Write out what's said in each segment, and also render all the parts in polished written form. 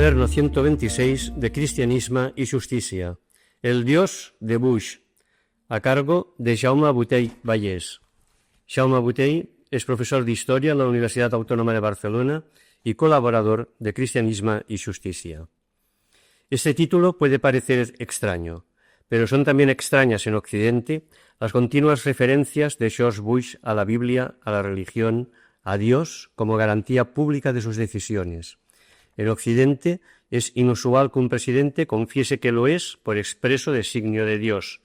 Cuaderno 126 de Cristianisme i Justícia. El Dios de Bush, a cargo de Jaume Botey Vallès. Jaume Botey es profesor de Historia en la Universidad Autónoma de Barcelona y colaborador de Cristianisme y Justicia. Este título puede parecer extraño, pero son también extrañas en Occidente las continuas referencias de George Bush a la Biblia, a la religión, a Dios como garantía pública de sus decisiones. En Occidente es inusual que un presidente confiese que lo es por expreso designio de Dios,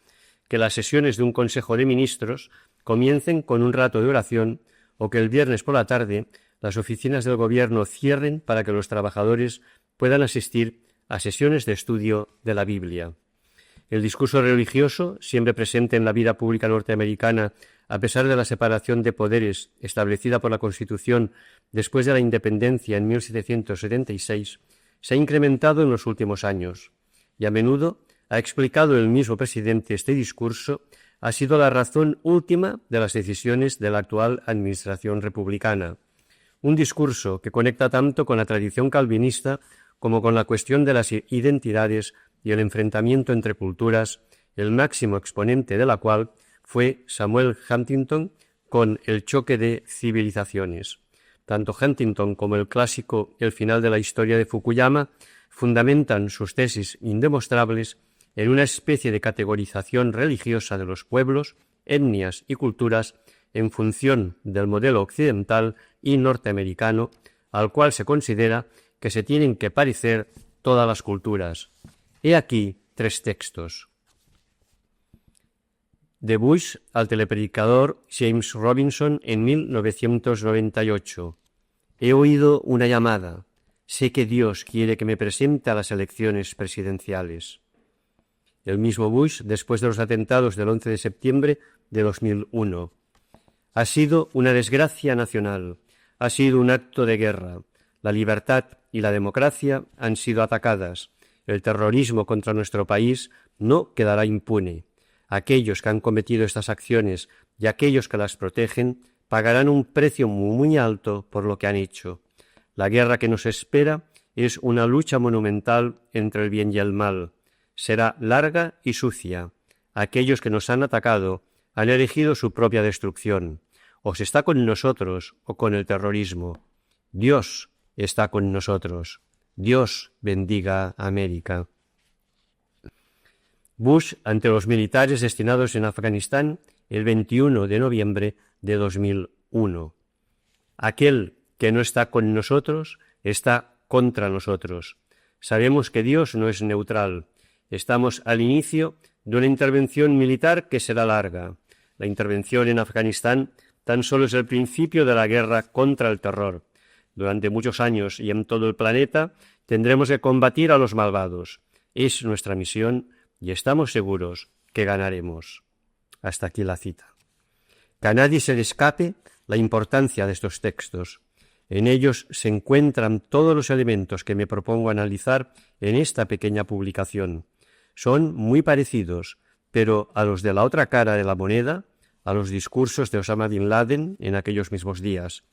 que las sesiones de un Consejo de Ministros comiencen con un rato de oración o que el viernes por la tarde las oficinas del gobierno cierren para que los trabajadores puedan asistir a sesiones de estudio de la Biblia. El discurso religioso, siempre presente en la vida pública norteamericana, a pesar de la separación de poderes establecida por la Constitución después de la independencia en 1776, se ha incrementado en los últimos años y a menudo, ha explicado el mismo presidente, este discurso ha sido la razón última de las decisiones de la actual administración republicana. Un discurso que conecta tanto con la tradición calvinista como con la cuestión de las identidades y el enfrentamiento entre culturas, el máximo exponente de la cual fue Samuel Huntington con El choque de civilizaciones. Tanto Huntington como el clásico El final de la historia de Fukuyama fundamentan sus tesis indemostrables en una especie de categorización religiosa de los pueblos, etnias y culturas en función del modelo occidental y norteamericano, al cual se considera que se tienen que parecer todas las culturas. He aquí tres textos. De Bush al telepredicador James Robinson en 1998. He oído una llamada. Sé que Dios quiere que me presente a las elecciones presidenciales. El mismo Bush, después de los atentados del 11 de septiembre de 2001. Ha sido una desgracia nacional. Ha sido un acto de guerra. La libertad y la democracia han sido atacadas. El terrorismo contra nuestro país no quedará impune. Aquellos que han cometido estas acciones y aquellos que las protegen pagarán un precio muy alto por lo que han hecho. La guerra que nos espera es una lucha monumental entre el bien y el mal. Será larga y sucia. Aquellos que nos han atacado han elegido su propia destrucción. O se está con nosotros o con el terrorismo. Dios está con nosotros. Dios bendiga a América. Bush ante los militares destinados en Afganistán el 21 de noviembre de 2001. Aquel que no está con nosotros está contra nosotros. Sabemos que Dios no es neutral. Estamos al inicio de una intervención militar que será larga. La intervención en Afganistán tan solo es el principio de la guerra contra el terror. Durante muchos años y en todo el planeta tendremos que combatir a los malvados. Es nuestra misión y estamos seguros que ganaremos. Hasta aquí la cita. Que a nadie se le escape la importancia de estos textos. En ellos se encuentran todos los elementos que me propongo analizar en esta pequeña publicación. Son muy parecidos, pero a los de la otra cara de la moneda, a los discursos de Osama Bin Laden en aquellos mismos días.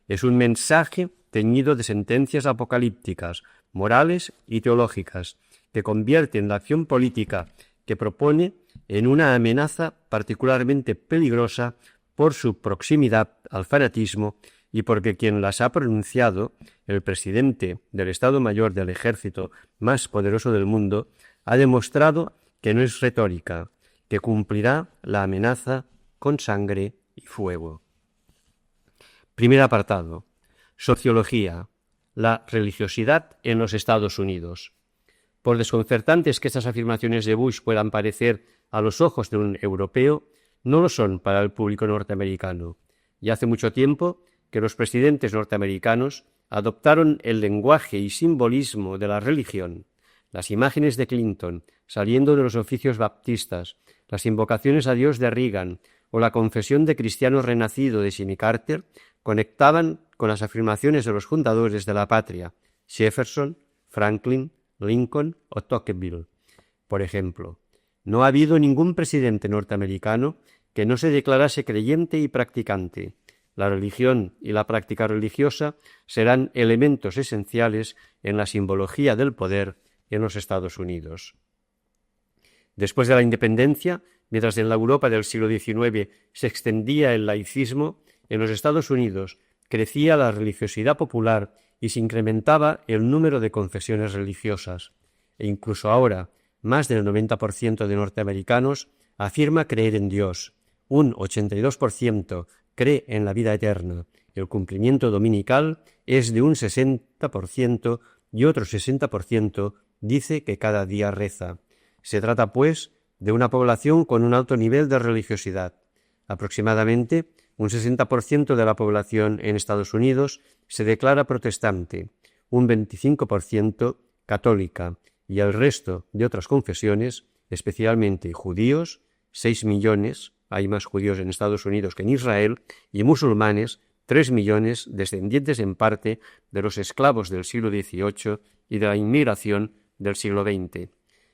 Es un mensaje teñido de sentencias apocalípticas, morales y teológicas, que convierten la acción política que propone en una amenaza particularmente peligrosa por su proximidad al fanatismo y porque quien las ha pronunciado, el presidente del Estado Mayor del Ejército más poderoso del mundo, ha demostrado que no es retórica, que cumplirá la amenaza con sangre y fuego. Primer apartado. Sociología. La religiosidad en los Estados Unidos. Por desconcertantes que estas afirmaciones de Bush puedan parecer a los ojos de un europeo, no lo son para el público norteamericano. Y hace mucho tiempo que los presidentes norteamericanos adoptaron el lenguaje y simbolismo de la religión. Las imágenes de Clinton saliendo de los oficios baptistas, las invocaciones a Dios de Reagan o la confesión de cristiano renacido de Jimmy Carter conectaban con las afirmaciones de los fundadores de la patria, Jefferson, Franklin, Lincoln o Tocqueville. Por ejemplo, no ha habido ningún presidente norteamericano que no se declarase creyente y practicante, La religión y la práctica religiosa serán elementos esenciales en la simbología del poder en los Estados Unidos. Después de la independencia, mientras en la Europa del siglo XIX se extendía el laicismo, en los Estados Unidos crecía la religiosidad popular y se incrementaba el número de confesiones religiosas. E incluso ahora, más del 90% de norteamericanos afirma creer en Dios. Un 82% cree en la vida eterna. El cumplimiento dominical es de un 60% y otro 60% dice que cada día reza. Se trata, pues, de una población con un alto nivel de religiosidad. Aproximadamente un 60% de la población en Estados Unidos se declara protestante, un 25% católica y el resto de otras confesiones, especialmente judíos, 6 millones, hay más judíos en Estados Unidos que en Israel, y musulmanes, 3 millones, descendientes en parte de los esclavos del siglo XVIII y de la inmigración del siglo XX.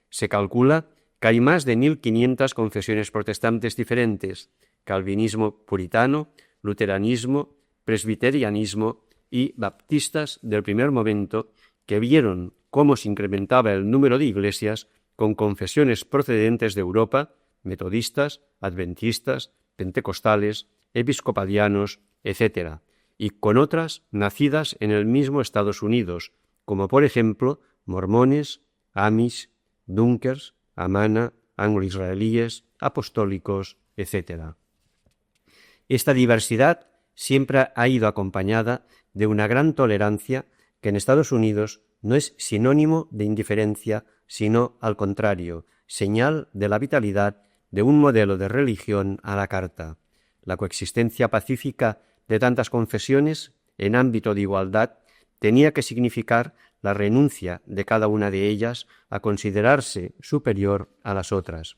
Se calcula que hay más de 1.500 confesiones protestantes diferentes: calvinismo puritano, luteranismo, presbiterianismo y baptistas del primer momento, que vieron cómo se incrementaba el número de iglesias con confesiones procedentes de Europa, metodistas, adventistas, pentecostales, episcopalianos, etc., y con otras nacidas en el mismo Estados Unidos, como por ejemplo mormones, amish, dunkers, amana, anglo-israelíes, apostólicos, etc. Esta diversidad siempre ha ido acompañada de una gran tolerancia que en Estados Unidos no es sinónimo de indiferencia, sino al contrario, señal de la vitalidad de un modelo de religión a la carta. La coexistencia pacífica de tantas confesiones en ámbito de igualdad tenía que significar la renuncia de cada una de ellas a considerarse superior a las otras.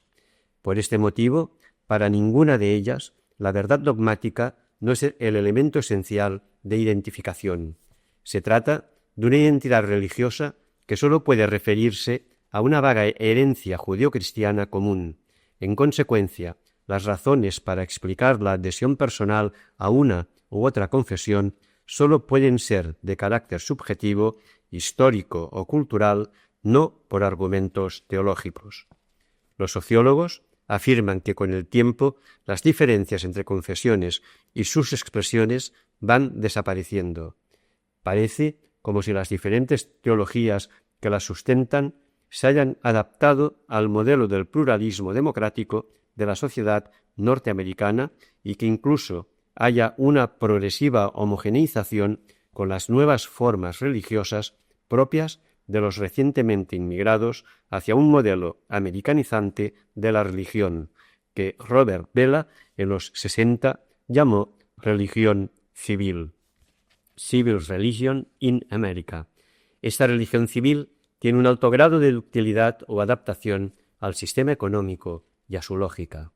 Por este motivo, para ninguna de ellas, la verdad dogmática no es el elemento esencial de identificación. Se trata de una identidad religiosa que sólo puede referirse a una vaga herencia judeocristiana común. En consecuencia, las razones para explicar la adhesión personal a una u otra confesión sólo pueden ser de carácter subjetivo, histórico o cultural, no por argumentos teológicos. Los sociólogos afirman que con el tiempo las diferencias entre confesiones y sus expresiones van desapareciendo. Parece como si las diferentes teologías que las sustentan se hayan adaptado al modelo del pluralismo democrático de la sociedad norteamericana y que incluso haya una progresiva homogeneización con las nuevas formas religiosas propias de los recientemente inmigrados hacia un modelo americanizante de la religión, que Robert Bellah en los 60 llamó religión civil. Civil Religion in America. Esta religión civil tiene un alto grado de ductilidad o adaptación al sistema económico y a su lógica.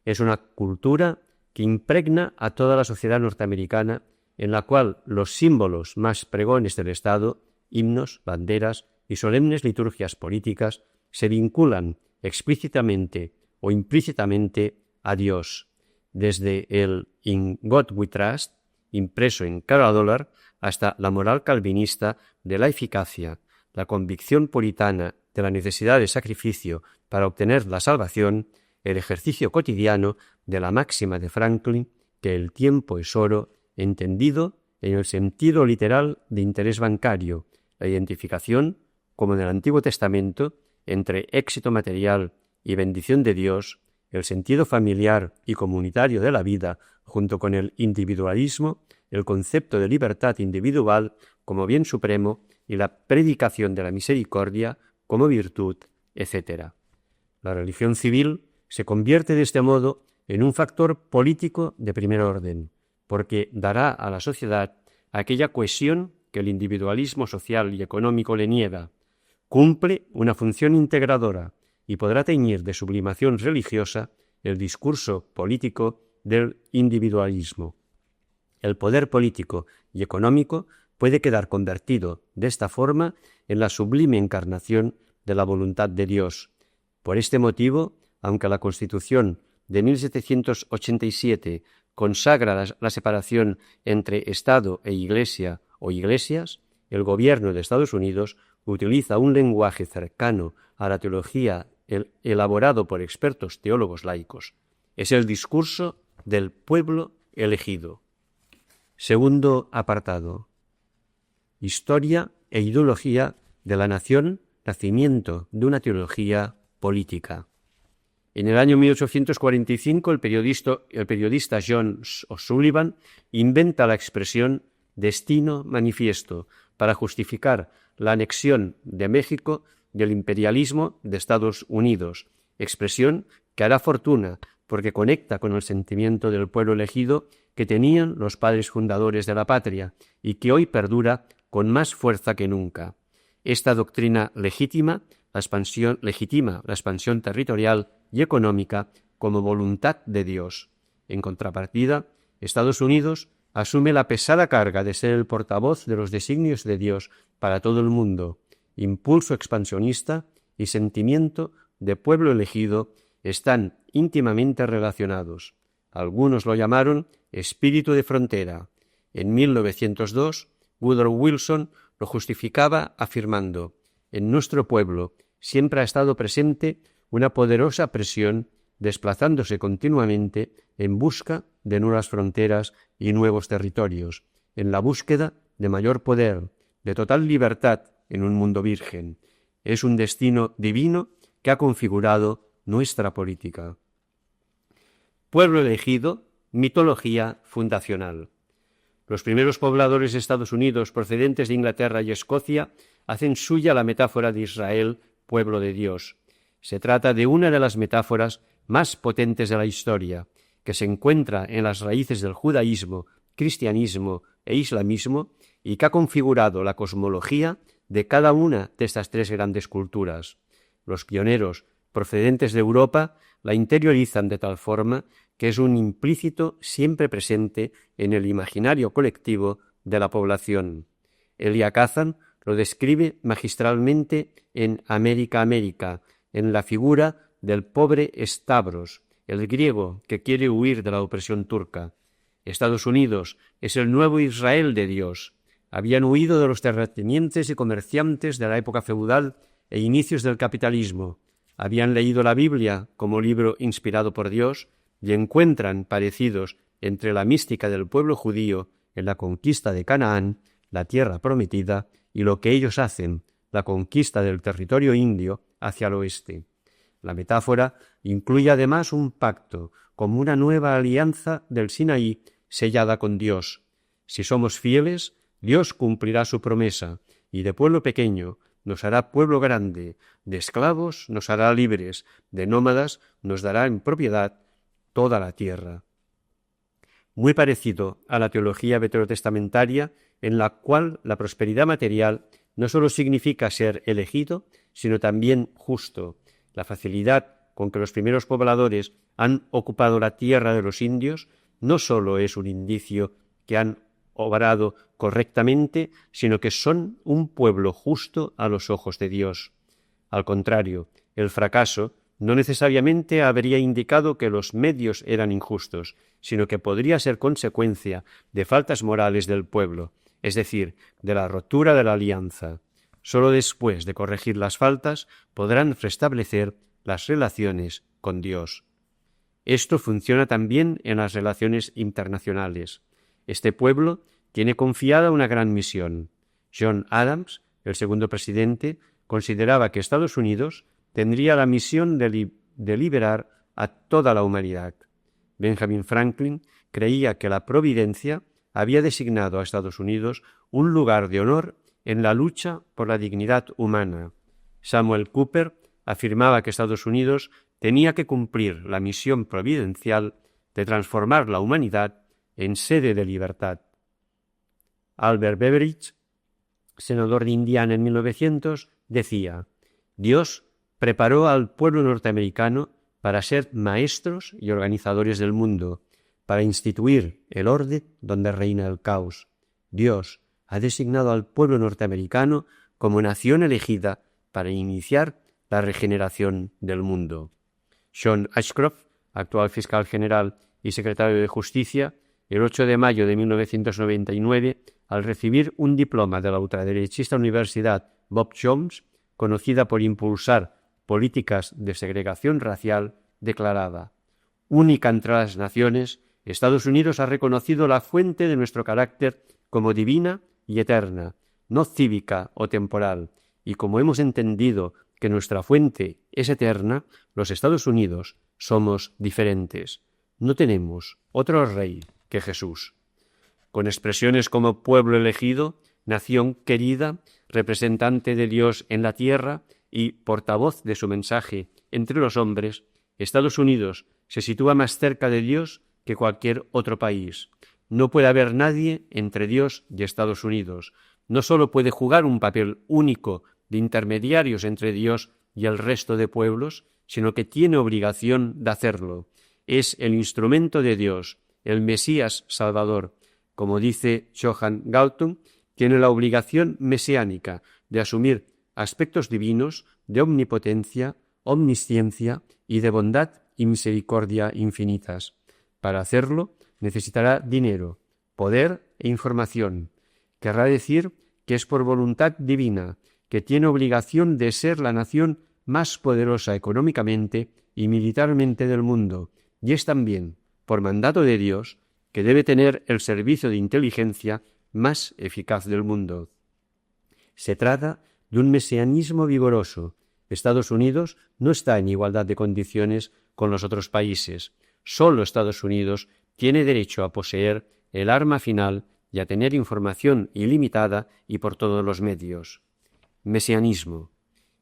Es una cultura que impregna a toda la sociedad norteamericana, en la cual los símbolos más pregones del Estado, himnos, banderas y solemnes liturgias políticas se vinculan explícitamente o implícitamente a Dios, desde el In God We Trust, impreso en cada dólar, hasta la moral calvinista de la eficacia, la convicción puritana de la necesidad de sacrificio para obtener la salvación, el ejercicio cotidiano de la máxima de Franklin, que el tiempo es oro, entendido en el sentido literal de interés bancario, la identificación, como en el Antiguo Testamento, entre éxito material y bendición de Dios, el sentido familiar y comunitario de la vida, junto con el individualismo, el concepto de libertad individual como bien supremo y la predicación de la misericordia como virtud, etc. La religión civil se convierte de este modo en un factor político de primer orden, porque dará a la sociedad aquella cohesión que el individualismo social y económico le niega, cumple una función integradora y podrá teñir de sublimación religiosa el discurso político del individualismo. El poder político y económico puede quedar convertido de esta forma en la sublime encarnación de la voluntad de Dios. Por este motivo, aunque la Constitución de 1787 consagra la separación entre Estado e Iglesia o iglesias, el gobierno de Estados Unidos utiliza un lenguaje cercano a la teología elaborado por expertos teólogos laicos. Es el discurso del pueblo elegido. Segundo apartado. Historia e ideología de la nación, nacimiento de una teología política. En el año 1845, el periodista John O'Sullivan inventa la expresión destino manifiesto para justificar la anexión de México y el imperialismo de Estados Unidos, expresión que hará fortuna porque conecta con el sentimiento del pueblo elegido que tenían los padres fundadores de la patria y que hoy perdura con más fuerza que nunca. Esta doctrina legitima la expansión territorial y económica como voluntad de Dios. En contrapartida, Estados Unidos asume la pesada carga de ser el portavoz de los designios de Dios para todo el mundo. Impulso expansionista y sentimiento de pueblo elegido están íntimamente relacionados. Algunos lo llamaron espíritu de frontera. En 1902, Woodrow Wilson lo justificaba afirmando: en nuestro pueblo siempre ha estado presente una poderosa presión desplazándose continuamente en busca de nuevas fronteras y nuevos territorios, en la búsqueda de mayor poder, de total libertad en un mundo virgen. Es un destino divino que ha configurado nuestra política. Pueblo elegido, mitología fundacional. Los primeros pobladores de Estados Unidos procedentes de Inglaterra y Escocia hacen suya la metáfora de Israel, pueblo de Dios. Se trata de una de las metáforas más potentes de la historia, que se encuentra en las raíces del judaísmo, cristianismo e islamismo y que ha configurado la cosmología de cada una de estas tres grandes culturas. Los pioneros procedentes de Europa la interiorizan de tal forma que es un implícito siempre presente en el imaginario colectivo de la población. Elia Kazan lo describe magistralmente en América, en la figura del pobre Stavros, el griego que quiere huir de la opresión turca. Estados Unidos es el nuevo Israel de Dios. Habían huido de los terratenientes y comerciantes de la época feudal e inicios del capitalismo. Habían leído la Biblia como libro inspirado por Dios y encuentran parecidos entre la mística del pueblo judío en la conquista de Canaán, la tierra prometida, y lo que ellos hacen, la conquista del territorio indio hacia el oeste. La metáfora incluye además un pacto, como una nueva alianza del Sinaí sellada con Dios. Si somos fieles, Dios cumplirá su promesa, y de pueblo pequeño nos hará pueblo grande, de esclavos nos hará libres, de nómadas nos dará en propiedad toda la tierra. Muy parecido a la teología veterotestamentaria, en la cual la prosperidad material no sólo significa ser elegido, sino también justo. La facilidad con que los primeros pobladores han ocupado la tierra de los indios no sólo es un indicio que han obrado correctamente, sino que son un pueblo justo a los ojos de Dios. Al contrario, el fracaso no necesariamente habría indicado que los medios eran injustos, sino que podría ser consecuencia de faltas morales del pueblo, es decir, de la rotura de la alianza. Solo después de corregir las faltas podrán restablecer las relaciones con Dios. Esto funciona también en las relaciones internacionales. Este pueblo tiene confiada una gran misión. John Adams, el segundo presidente, consideraba que Estados Unidos tendría la misión de liberar a toda la humanidad. Benjamin Franklin creía que la providencia había designado a Estados Unidos un lugar de honor en la lucha por la dignidad humana. Samuel Cooper afirmaba que Estados Unidos tenía que cumplir la misión providencial de transformar la humanidad en sede de libertad. Albert Beveridge, senador de Indiana en 1900, decía: Dios preparó al pueblo norteamericano para ser maestros y organizadores del mundo, para instituir el orden donde reina el caos. Dios ha designado al pueblo norteamericano como nación elegida para iniciar la regeneración del mundo. John Ashcroft, actual fiscal general y secretario de Justicia, el 8 de mayo de 1999, al recibir un diploma de la ultraderechista Universidad Bob Jones, conocida por impulsar políticas de segregación racial, declaraba: «Única entre las naciones, Estados Unidos ha reconocido la fuente de nuestro carácter como divina y eterna, no cívica o temporal, y como hemos entendido que nuestra fuente es eterna, los Estados Unidos somos diferentes. No tenemos otro rey que Jesús». Con expresiones como pueblo elegido, nación querida, representante de Dios en la tierra y portavoz de su mensaje entre los hombres, Estados Unidos se sitúa más cerca de Dios que cualquier otro país. No puede haber nadie entre Dios y Estados Unidos. No solo puede jugar un papel único de intermediarios entre Dios y el resto de pueblos, sino que tiene obligación de hacerlo. Es el instrumento de Dios, el Mesías Salvador. Como dice Johann Galtung, tiene la obligación mesiánica de asumir aspectos divinos de omnipotencia, omnisciencia y de bondad y misericordia infinitas. Para hacerlo necesitará dinero, poder e información. Querrá decir que es por voluntad divina, que tiene obligación de ser la nación más poderosa económicamente y militarmente del mundo, y es también, por mandato de Dios, que debe tener el servicio de inteligencia más eficaz del mundo. Se trata de un mesianismo vigoroso. Estados Unidos no está en igualdad de condiciones con los otros países. Solo Estados Unidos tiene derecho a poseer el arma final y a tener información ilimitada y por todos los medios. Mesianismo.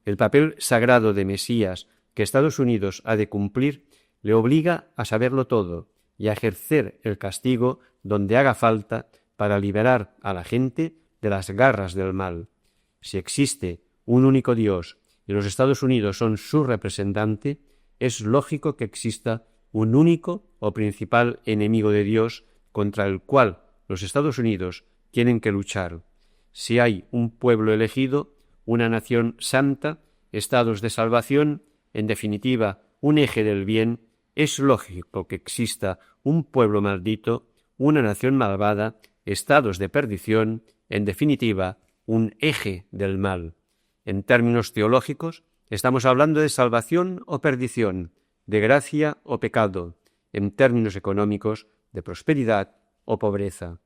El papel sagrado de Mesías que Estados Unidos ha de cumplir le obliga a saberlo todo y a ejercer el castigo donde haga falta para liberar a la gente de las garras del mal. Si existe un único Dios y los Estados Unidos son su representante, es lógico que exista un único o principal enemigo de Dios contra el cual los Estados Unidos tienen que luchar. Si hay un pueblo elegido, una nación santa, estados de salvación, en definitiva, un eje del bien, es lógico que exista un pueblo maldito, una nación malvada, estados de perdición, en definitiva, un eje del mal. En términos teológicos, estamos hablando de salvación o perdición, de gracia o pecado, en términos económicos, de prosperidad o pobreza.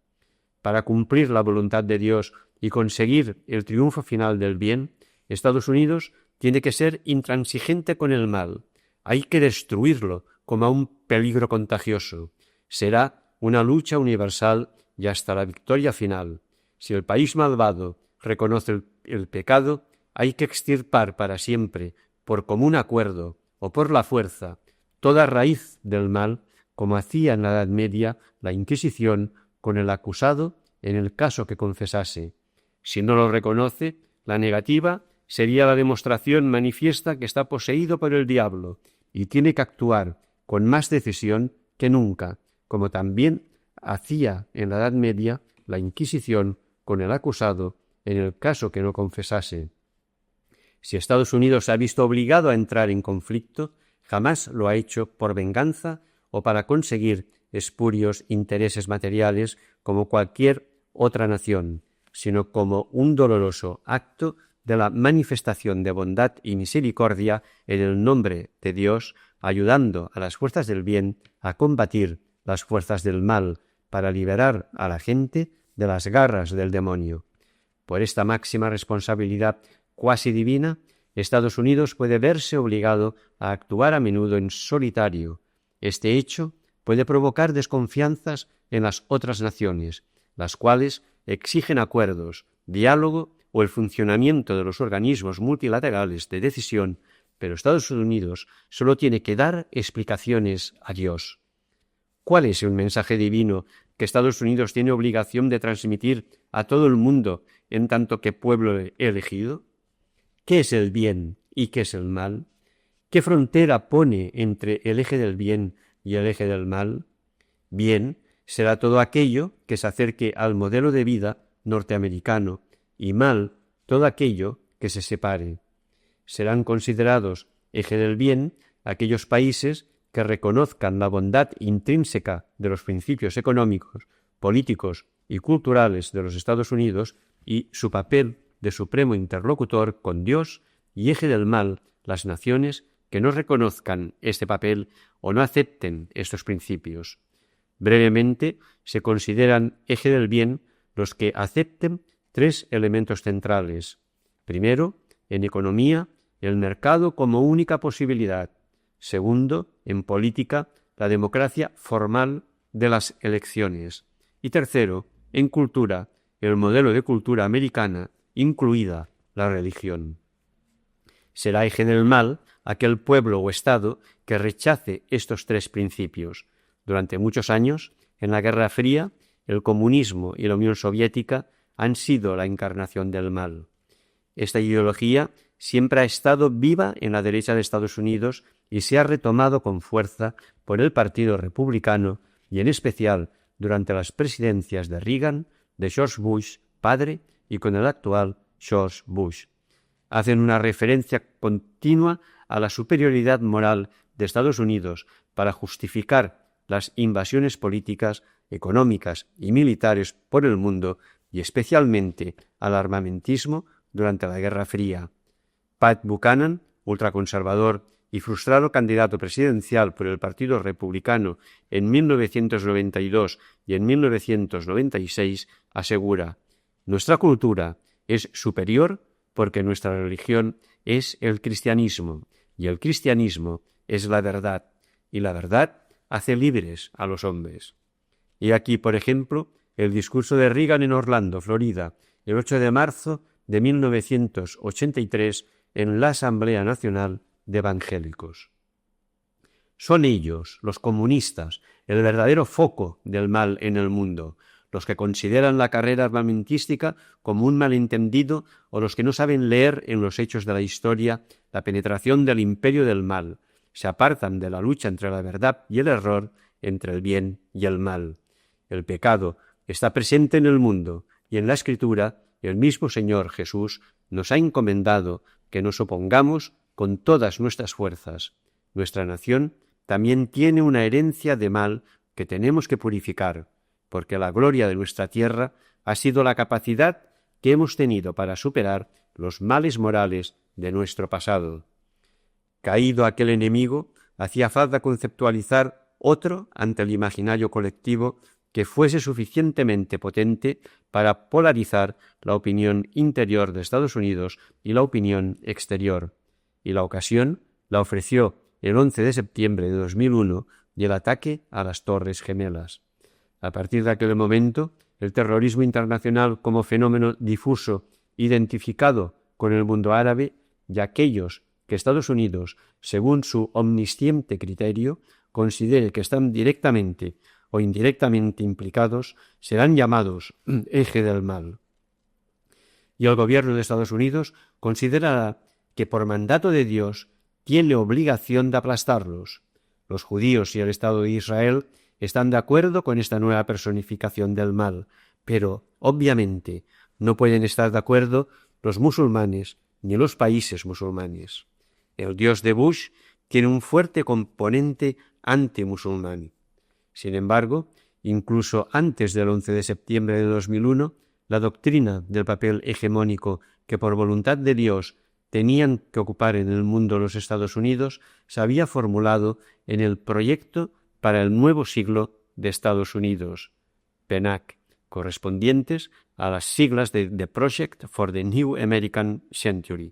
Para cumplir la voluntad de Dios y conseguir el triunfo final del bien, Estados Unidos tiene que ser intransigente con el mal. Hay que destruirlo como a un peligro contagioso. Será una lucha universal y hasta la victoria final. Si el país malvado reconoce el pecado, hay que extirpar para siempre, por común acuerdo o por la fuerza, toda raíz del mal, como hacía en la Edad Media la Inquisición con el acusado en el caso que confesase. Si no lo reconoce, la negativa sería la demostración manifiesta que está poseído por el diablo y tiene que actuar con más decisión que nunca, como también hacía en la Edad Media la Inquisición con el acusado en el caso que no confesase. Si Estados Unidos se ha visto obligado a entrar en conflicto, jamás lo ha hecho por venganza o para conseguir espurios intereses materiales como cualquier otra nación, sino como un doloroso acto de la manifestación de bondad y misericordia en el nombre de Dios, ayudando a las fuerzas del bien a combatir las fuerzas del mal para liberar a la gente de las garras del demonio. Por esta máxima responsabilidad cuasi divina, Estados Unidos puede verse obligado a actuar a menudo en solitario. Este hecho puede provocar desconfianzas en las otras naciones, las cuales exigen acuerdos, diálogo o el funcionamiento de los organismos multilaterales de decisión, pero Estados Unidos solo tiene que dar explicaciones a Dios. ¿Cuál es el mensaje divino que Estados Unidos tiene obligación de transmitir a todo el mundo en tanto que pueblo elegido? ¿Qué es el bien y qué es el mal? ¿Qué frontera pone entre el eje del bien y el eje del mal? Bien será todo aquello que se acerque al modelo de vida norteamericano y mal todo aquello que se separe. Serán considerados eje del bien aquellos países que reconozcan la bondad intrínseca de los principios económicos, políticos y culturales de los Estados Unidos y su papel de supremo interlocutor con Dios y eje del mal las naciones que no reconozcan este papel o no acepten estos principios. Brevemente, se consideran eje del bien los que acepten tres elementos centrales. Primero, en economía, el mercado como única posibilidad. Segundo, en política, la democracia formal de las elecciones. Y tercero, en cultura, el modelo de cultura americana, incluida la religión. Será eje del mal aquel pueblo o Estado que rechace estos tres principios. Durante muchos años, en la Guerra Fría, el comunismo y la Unión Soviética han sido la encarnación del mal. Esta ideología siempre ha estado viva en la derecha de Estados Unidos y se ha retomado con fuerza por el Partido Republicano y en especial durante las presidencias de Reagan, de George Bush padre y con el actual George Bush. Hacen una referencia continua a la superioridad moral de Estados Unidos para justificar las invasiones políticas, económicas y militares por el mundo y especialmente al armamentismo durante la Guerra Fría. Pat Buchanan, ultraconservador y frustrado candidato presidencial por el Partido Republicano en 1992 y en 1996, asegura: «Nuestra cultura es superior porque nuestra religión es el cristianismo, y el cristianismo es la verdad, y la verdad hace libres a los hombres». Y aquí, por ejemplo, el discurso de Reagan en Orlando, Florida, el 8 de marzo de 1983, en la Asamblea Nacional de Evangélicos. Son ellos, los comunistas, el verdadero foco del mal en el mundo, los que consideran la carrera armamentística como un malentendido o los que no saben leer en los hechos de la historia la penetración del imperio del mal, se apartan de la lucha entre la verdad y el error, entre el bien y el mal. El pecado está presente en el mundo y en la Escritura el mismo Señor Jesús nos ha encomendado que nos opongamos con todas nuestras fuerzas. Nuestra nación también tiene una herencia de mal que tenemos que purificar, porque la gloria de nuestra tierra ha sido la capacidad que hemos tenido para superar los males morales de nuestro pasado. Caído aquel enemigo, hacía falta conceptualizar otro ante el imaginario colectivo que fuese suficientemente potente para polarizar la opinión interior de Estados Unidos y la opinión exterior. Y la ocasión la ofreció el 11 de septiembre de 2001 y el ataque a las Torres Gemelas. A partir de aquel momento, el terrorismo internacional como fenómeno difuso, identificado con el mundo árabe, y aquellos que Estados Unidos, según su omnisciente criterio, considere que están directamente o indirectamente implicados, serán llamados eje del mal. Y el gobierno de Estados Unidos considera que por mandato de Dios tiene obligación de aplastarlos. Los judíos y el Estado de Israel están de acuerdo con esta nueva personificación del mal, pero, obviamente, no pueden estar de acuerdo los musulmanes ni los países musulmanes. El Dios de Bush tiene un fuerte componente antimusulmán. Sin embargo, incluso antes del 11 de septiembre de 2001, la doctrina del papel hegemónico que por voluntad de Dios tenían que ocupar en el mundo los Estados Unidos se había formulado en el Proyecto para el Nuevo Siglo de Estados Unidos, PNAC, correspondientes a las siglas de The Project for the New American Century,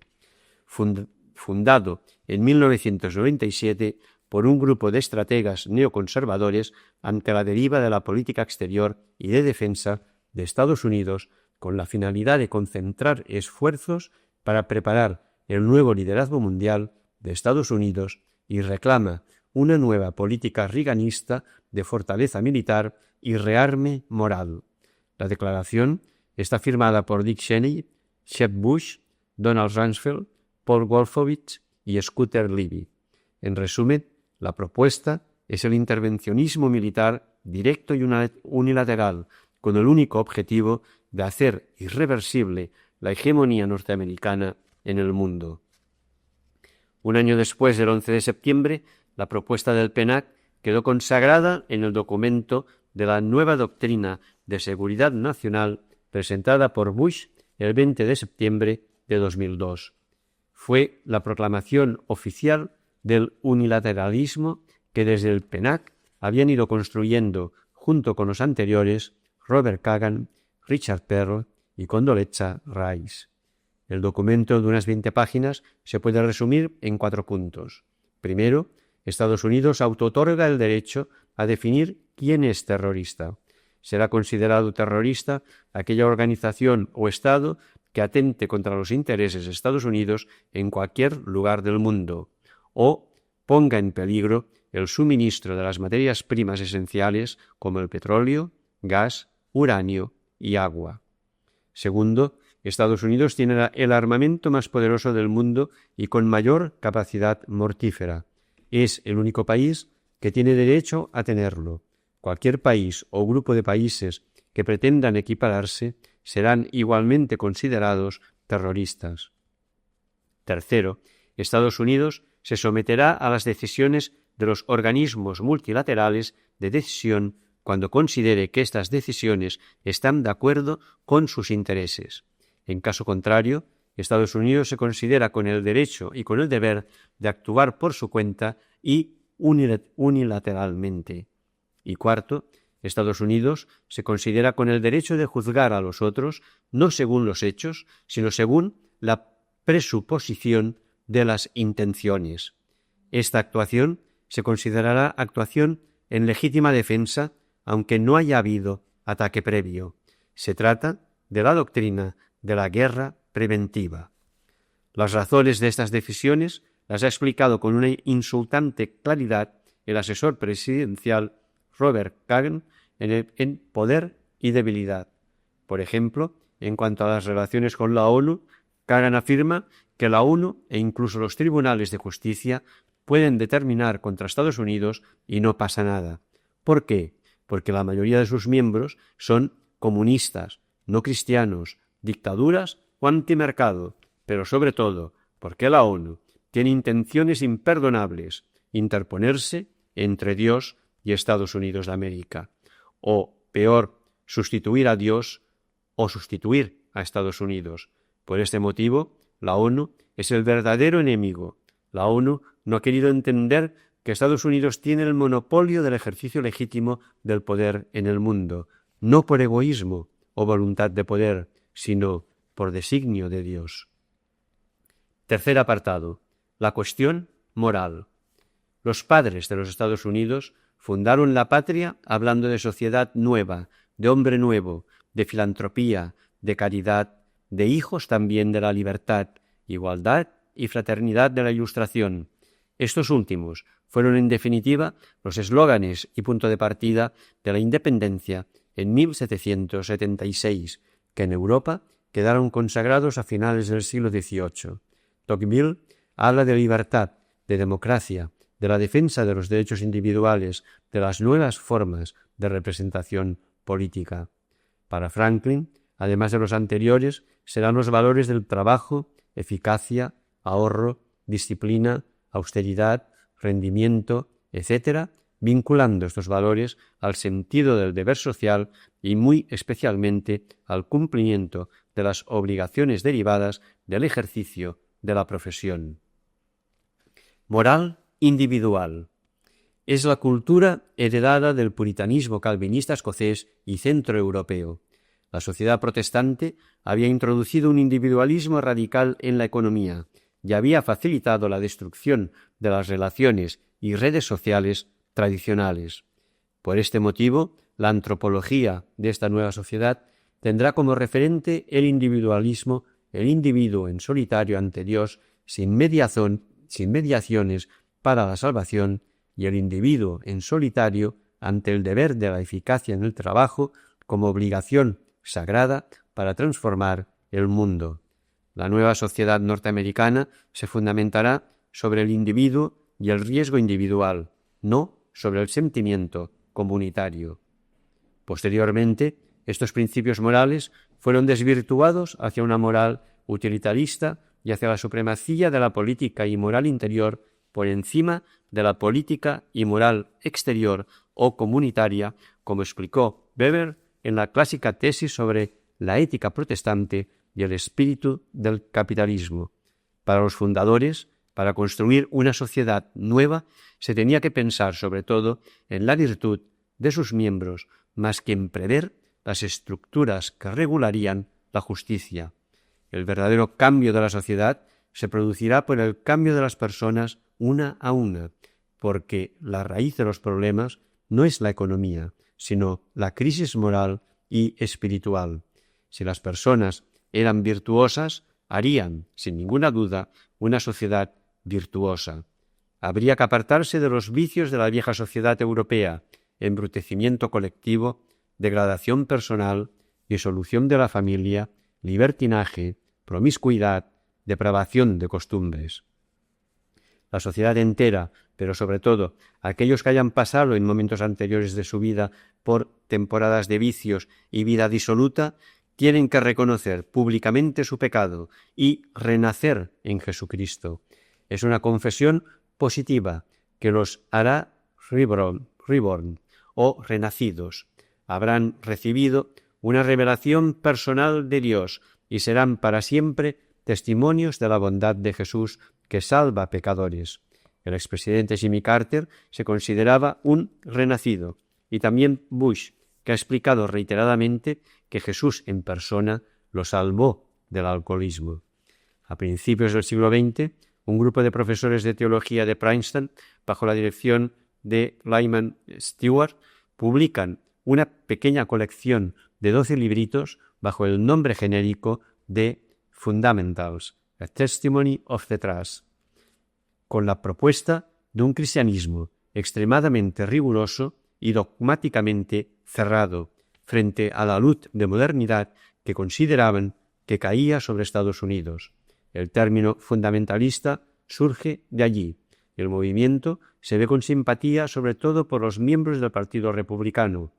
fundado en 1997 por un grupo de estrategas neoconservadores ante la deriva de la política exterior y de defensa de Estados Unidos, con la finalidad de concentrar esfuerzos para preparar el nuevo liderazgo mundial de Estados Unidos, y reclama una nueva política reaganista de fortaleza militar y rearme moral. La declaración está firmada por Dick Cheney, Jeb Bush, Donald Rumsfeld, Paul Wolfowitz y Scooter Libby. En resumen, la propuesta es el intervencionismo militar directo y unilateral, con el único objetivo de hacer irreversible la hegemonía norteamericana en el mundo. Un año después del 11 de septiembre, La propuesta del PNAC quedó consagrada en el documento de la nueva doctrina de seguridad nacional presentada por Bush el 20 de septiembre de 2002. Fue la proclamación oficial del unilateralismo que desde el PNAC habían ido construyendo, junto con los anteriores, Robert Kagan, Richard Perle y Condoleezza Rice. El documento de unas 20 páginas se puede resumir en 4 puntos. Primero, Estados Unidos autootorga el derecho a definir quién es terrorista. Será considerado terrorista aquella organización o Estado que atente contra los intereses de Estados Unidos en cualquier lugar del mundo o ponga en peligro el suministro de las materias primas esenciales como el petróleo, gas, uranio y agua. Segundo, Estados Unidos tiene el armamento más poderoso del mundo y con mayor capacidad mortífera. Es el único país que tiene derecho a tenerlo. Cualquier país o grupo de países que pretendan equipararse serán igualmente considerados terroristas. Tercero, Estados Unidos se someterá a las decisiones de los organismos multilaterales de decisión cuando considere que estas decisiones están de acuerdo con sus intereses. En caso contrario, Estados Unidos se considera con el derecho y con el deber de actuar por su cuenta y unilateralmente. Y cuarto, Estados Unidos se considera con el derecho de juzgar a los otros no según los hechos, sino según la presuposición de las intenciones. Esta actuación se considerará actuación en legítima defensa, aunque no haya habido ataque previo. Se trata de la doctrina de la guerra preventiva. Las razones de estas decisiones las ha explicado con una insultante claridad el asesor presidencial Robert Kagan en Poder y Debilidad. Por ejemplo, en cuanto a las relaciones con la ONU, Kagan afirma que la ONU e incluso los tribunales de justicia pueden determinar contra Estados Unidos y no pasa nada. ¿Por qué? Porque la mayoría de sus miembros son comunistas, no cristianos, dictaduras o antimercado, pero sobre todo porque la ONU tiene intenciones imperdonables: interponerse entre Dios y Estados Unidos de América, o peor, sustituir a Dios o sustituir a Estados Unidos. Por este motivo, la ONU es el verdadero enemigo. La ONU no ha querido entender que Estados Unidos tiene el monopolio del ejercicio legítimo del poder en el mundo, no por egoísmo o voluntad de poder, sino por designio de Dios. Tercer apartado: la cuestión moral. Los padres de los Estados Unidos fundaron la patria hablando de sociedad nueva, de hombre nuevo, de filantropía, de caridad, de hijos también de la libertad, igualdad y fraternidad de la Ilustración. Estos últimos fueron en definitiva los eslóganes y punto de partida de la independencia en 1776, que en Europa quedaron consagrados a finales del siglo XVIII. Tocqueville habla de libertad, de democracia, de la defensa de los derechos individuales, de las nuevas formas de representación política. Para Franklin, además de los anteriores, serán los valores del trabajo, eficacia, ahorro, disciplina, austeridad, rendimiento, etc., vinculando estos valores al sentido del deber social y muy especialmente al cumplimiento de las obligaciones derivadas del ejercicio de la profesión. Moral individual. Es la cultura heredada del puritanismo calvinista escocés y centroeuropeo. La sociedad protestante había introducido un individualismo radical en la economía y había facilitado la destrucción de las relaciones y redes sociales tradicionales. Por este motivo, la antropología de esta nueva sociedad tendrá como referente el individualismo, el individuo en solitario ante Dios, sin mediaciones para la salvación, y el individuo en solitario ante el deber de la eficacia en el trabajo como obligación sagrada para transformar el mundo. La nueva sociedad norteamericana se fundamentará sobre el individuo y el riesgo individual, no sobre el sentimiento comunitario. Posteriormente, estos principios morales fueron desvirtuados hacia una moral utilitarista y hacia la supremacía de la política y moral interior por encima de la política y moral exterior o comunitaria, como explicó Weber en la clásica tesis sobre la ética protestante y el espíritu del capitalismo. Para los fundadores, para construir una sociedad nueva, se tenía que pensar sobre todo en la virtud de sus miembros, más que en prever las estructuras que regularían la justicia. El verdadero cambio de la sociedad se producirá por el cambio de las personas una a una, porque la raíz de los problemas no es la economía, sino la crisis moral y espiritual. Si las personas eran virtuosas, harían, sin ninguna duda, una sociedad virtuosa. Habría que apartarse de los vicios de la vieja sociedad europea: embrutecimiento colectivo, degradación personal, disolución de la familia, libertinaje, promiscuidad, depravación de costumbres. La sociedad entera, pero sobre todo aquellos que hayan pasado en momentos anteriores de su vida por temporadas de vicios y vida disoluta, tienen que reconocer públicamente su pecado y renacer en Jesucristo. Es una confesión positiva que los hará reborn o renacidos. Habrán recibido una revelación personal de Dios y serán para siempre testimonios de la bondad de Jesús que salva a pecadores. El expresidente Jimmy Carter se consideraba un renacido, y también Bush, que ha explicado reiteradamente que Jesús en persona lo salvó del alcoholismo. A principios del siglo XX, un grupo de profesores de teología de Princeton, bajo la dirección de Lyman Stewart, publican una pequeña colección de 12 libritos bajo el nombre genérico de Fundamentals, A Testimony of the Trust, con la propuesta de un cristianismo extremadamente riguroso y dogmáticamente cerrado frente a la luz de modernidad que consideraban que caía sobre Estados Unidos. El término fundamentalista surge de allí. El movimiento se ve con simpatía sobre todo por los miembros del Partido Republicano.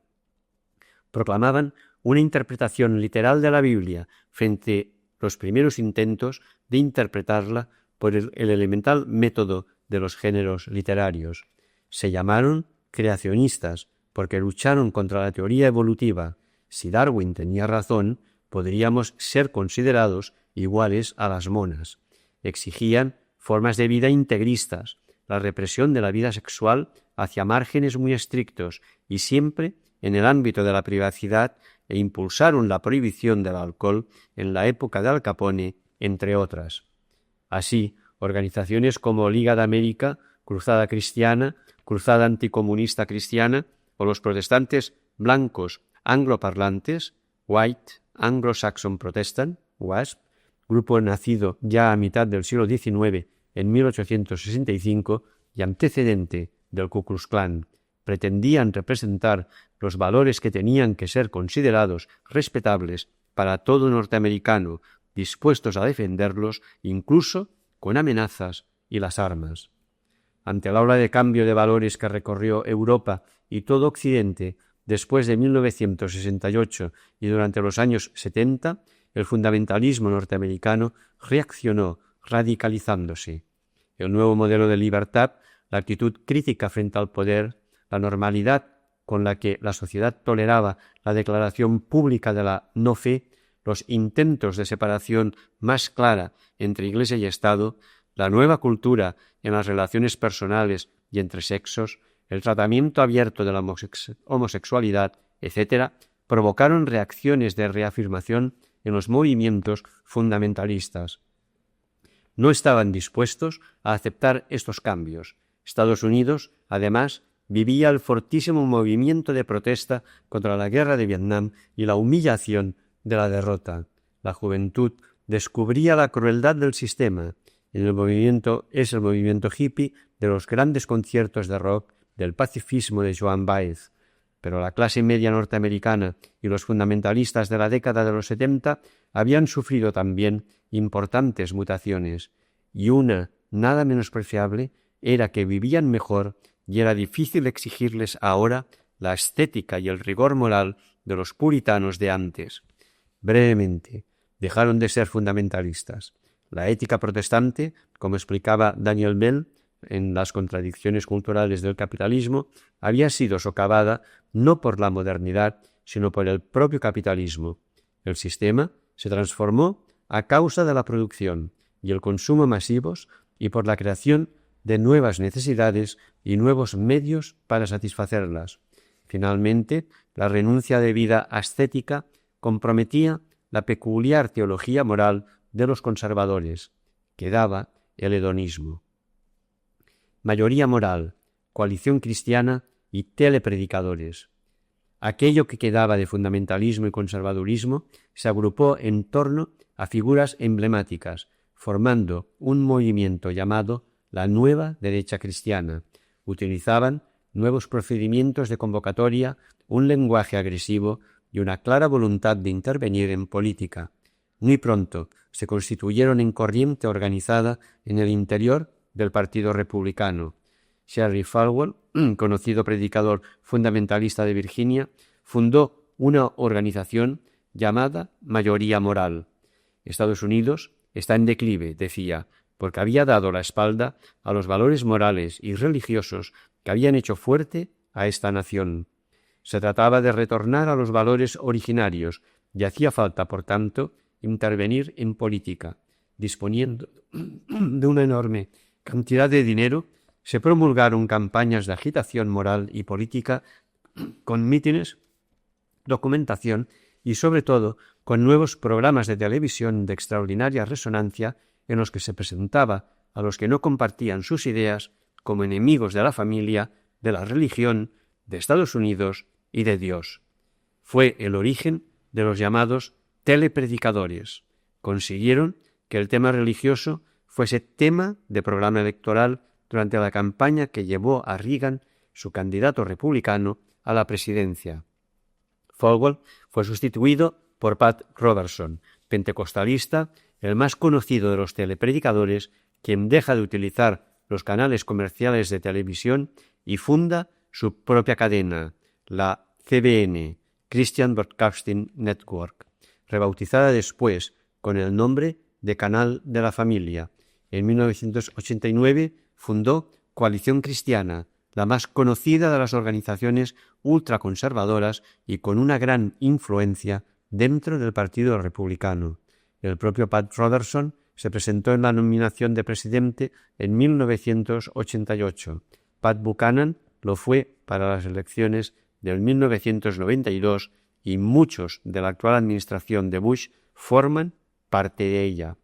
Proclamaban una interpretación literal de la Biblia frente a los primeros intentos de interpretarla por el elemental método de los géneros literarios. Se llamaron creacionistas porque lucharon contra la teoría evolutiva. Si Darwin tenía razón, podríamos ser considerados iguales a las monas. Exigían formas de vida integristas, la represión de la vida sexual hacia márgenes muy estrictos y siempre en el ámbito de la privacidad, e impulsaron la prohibición del alcohol en la época de Al Capone, entre otras. Así, organizaciones como Liga de América, Cruzada Cristiana, Cruzada Anticomunista Cristiana o los protestantes blancos angloparlantes, White Anglo-Saxon Protestant, WASP, grupo nacido ya a mitad del siglo XIX, en 1865, y antecedente del Ku Klux Klan, pretendían representar los valores que tenían que ser considerados respetables para todo norteamericano, dispuestos a defenderlos incluso con amenazas y las armas. Ante la ola de cambio de valores que recorrió Europa y todo Occidente después de 1968 y durante los años 70, el fundamentalismo norteamericano reaccionó radicalizándose. El nuevo modelo de libertad, la actitud crítica frente al poder, la normalidad con la que la sociedad toleraba la declaración pública de la no fe, los intentos de separación más clara entre Iglesia y Estado, la nueva cultura en las relaciones personales y entre sexos, el tratamiento abierto de la homosexualidad, etc., provocaron reacciones de reafirmación en los movimientos fundamentalistas. No estaban dispuestos a aceptar estos cambios. Estados Unidos, además, vivía el fortísimo movimiento de protesta contra la guerra de Vietnam y la humillación de la derrota. La juventud descubría la crueldad del sistema. El movimiento hippie de los grandes conciertos de rock, del pacifismo de Joan Baez. Pero la clase media norteamericana y los fundamentalistas de la década de los 70 habían sufrido también importantes mutaciones, y una nada menospreciable era que vivían mejor y era difícil exigirles ahora la estética y el rigor moral de los puritanos de antes. Brevemente, dejaron de ser fundamentalistas. La ética protestante, como explicaba Daniel Bell, en las contradicciones culturales del capitalismo, había sido socavada no por la modernidad, sino por el propio capitalismo. El sistema se transformó a causa de la producción y el consumo masivos y por la creación de nuevas necesidades y nuevos medios para satisfacerlas. Finalmente, la renuncia de vida ascética comprometía la peculiar teología moral de los conservadores. Quedaba el hedonismo. Mayoría moral, coalición cristiana y telepredicadores. Aquello que quedaba de fundamentalismo y conservadurismo se agrupó en torno a figuras emblemáticas, formando un movimiento llamado la Nueva Derecha Cristiana. Utilizaban nuevos procedimientos de convocatoria, un lenguaje agresivo y una clara voluntad de intervenir en política. Muy pronto se constituyeron en corriente organizada en el interior del Partido Republicano. Jerry Falwell, conocido predicador fundamentalista de Virginia, fundó una organización llamada Mayoría Moral. Estados Unidos está en declive, decía, porque había dado la espalda a los valores morales y religiosos que habían hecho fuerte a esta nación. Se trataba de retornar a los valores originarios y hacía falta, por tanto, intervenir en política. Disponiendo de una enorme cantidad de dinero, se promulgaron campañas de agitación moral y política con mítines, documentación y, sobre todo, con nuevos programas de televisión de extraordinaria resonancia en los que se presentaba a los que no compartían sus ideas como enemigos de la familia, de la religión, de Estados Unidos y de Dios. Fue el origen de los llamados telepredicadores. Consiguieron que el tema religioso fuese tema de programa electoral durante la campaña que llevó a Reagan, su candidato republicano, a la presidencia. Falwell fue sustituido por Pat Robertson, pentecostalista, el más conocido de los telepredicadores, quien deja de utilizar los canales comerciales de televisión y funda su propia cadena, la CBN, Christian Broadcasting Network, rebautizada después con el nombre de Canal de la Familia. En 1989 fundó Coalición Cristiana, la más conocida de las organizaciones ultraconservadoras y con una gran influencia dentro del Partido Republicano. El propio Pat Robertson se presentó en la nominación de presidente en 1988. Pat Buchanan lo fue para las elecciones del 1992 y muchos de la actual administración de Bush forman parte de ella.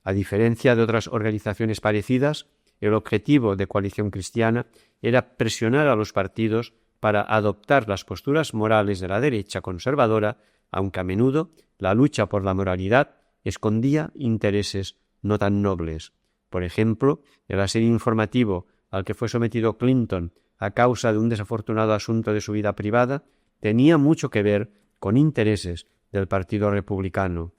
A diferencia de otras organizaciones parecidas, el objetivo de Coalición Cristiana era presionar a los partidos para adoptar las posturas morales de la derecha conservadora, aunque a menudo la lucha por la moralidad escondía intereses no tan nobles. Por ejemplo, el asedio informativo al que fue sometido Clinton a causa de un desafortunado asunto de su vida privada tenía mucho que ver con intereses del Partido Republicano.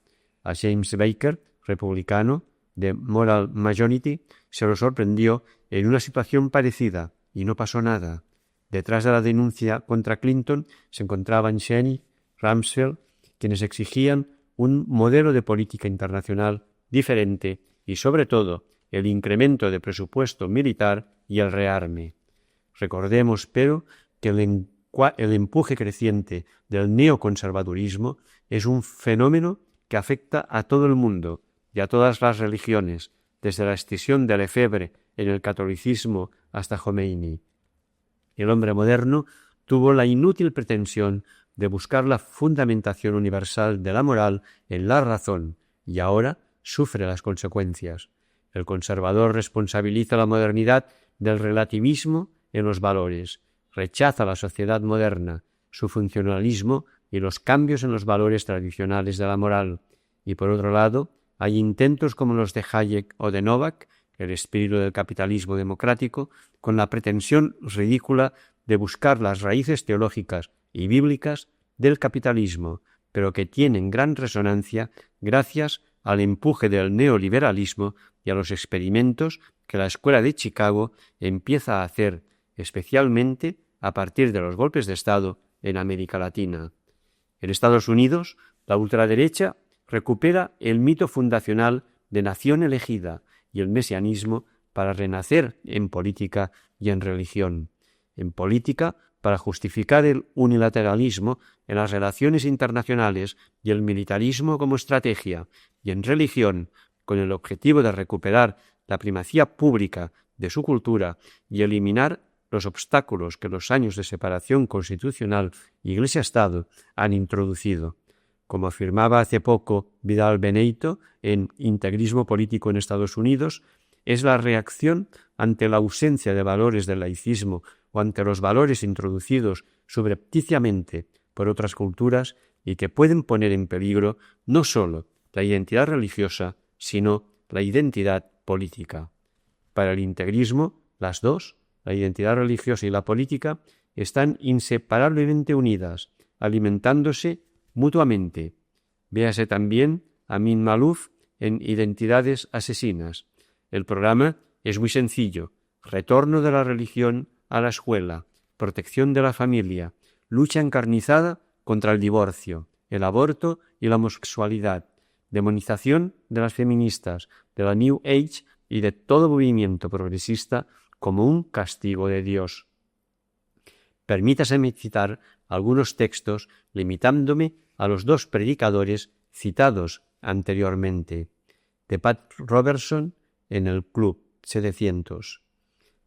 A James Baker, republicano, de Moral Majority, se lo sorprendió en una situación parecida y no pasó nada. Detrás de la denuncia contra Clinton se encontraban Cheney, Rumsfeld, quienes exigían un modelo de política internacional diferente y, sobre todo, el incremento de presupuesto militar y el rearme. Recordemos, pero, que el empuje creciente del neoconservadurismo es un fenómeno que afecta a todo el mundo y a todas las religiones, desde la escisión de Lefebvre en el catolicismo hasta Khomeini. El hombre moderno tuvo la inútil pretensión de buscar la fundamentación universal de la moral en la razón y ahora sufre las consecuencias. El conservador responsabiliza la modernidad del relativismo en los valores, rechaza la sociedad moderna, su funcionalismo y los cambios en los valores tradicionales de la moral. Y por otro lado, hay intentos como los de Hayek o de Novak, el espíritu del capitalismo democrático, con la pretensión ridícula de buscar las raíces teológicas y bíblicas del capitalismo, pero que tienen gran resonancia gracias al empuje del neoliberalismo y a los experimentos que la Escuela de Chicago empieza a hacer, especialmente a partir de los golpes de Estado en América Latina. En Estados Unidos, la ultraderecha recupera el mito fundacional de nación elegida y el mesianismo para renacer en política y en religión. En política, para justificar el unilateralismo en las relaciones internacionales y el militarismo como estrategia, y en religión, con el objetivo de recuperar la primacía pública de su cultura y eliminar los obstáculos que los años de separación constitucional Iglesia-Estado han introducido. Como afirmaba hace poco Vidal Beneito en Integrismo político en Estados Unidos, es la reacción ante la ausencia de valores del laicismo o ante los valores introducidos subrepticiamente por otras culturas y que pueden poner en peligro no solo la identidad religiosa, sino la identidad política. Para el integrismo, las dos, la identidad religiosa y la política, están inseparablemente unidas, alimentándose mutuamente. Véase también Amin Maalouf en Identidades asesinas. El programa es muy sencillo: retorno de la religión a la escuela, protección de la familia, lucha encarnizada contra el divorcio, el aborto y la homosexualidad, demonización de las feministas, de la New Age y de todo movimiento progresista como un castigo de Dios. Permítaseme citar algunos textos limitándome a los dos predicadores citados anteriormente. De Pat Robertson en el Club 700.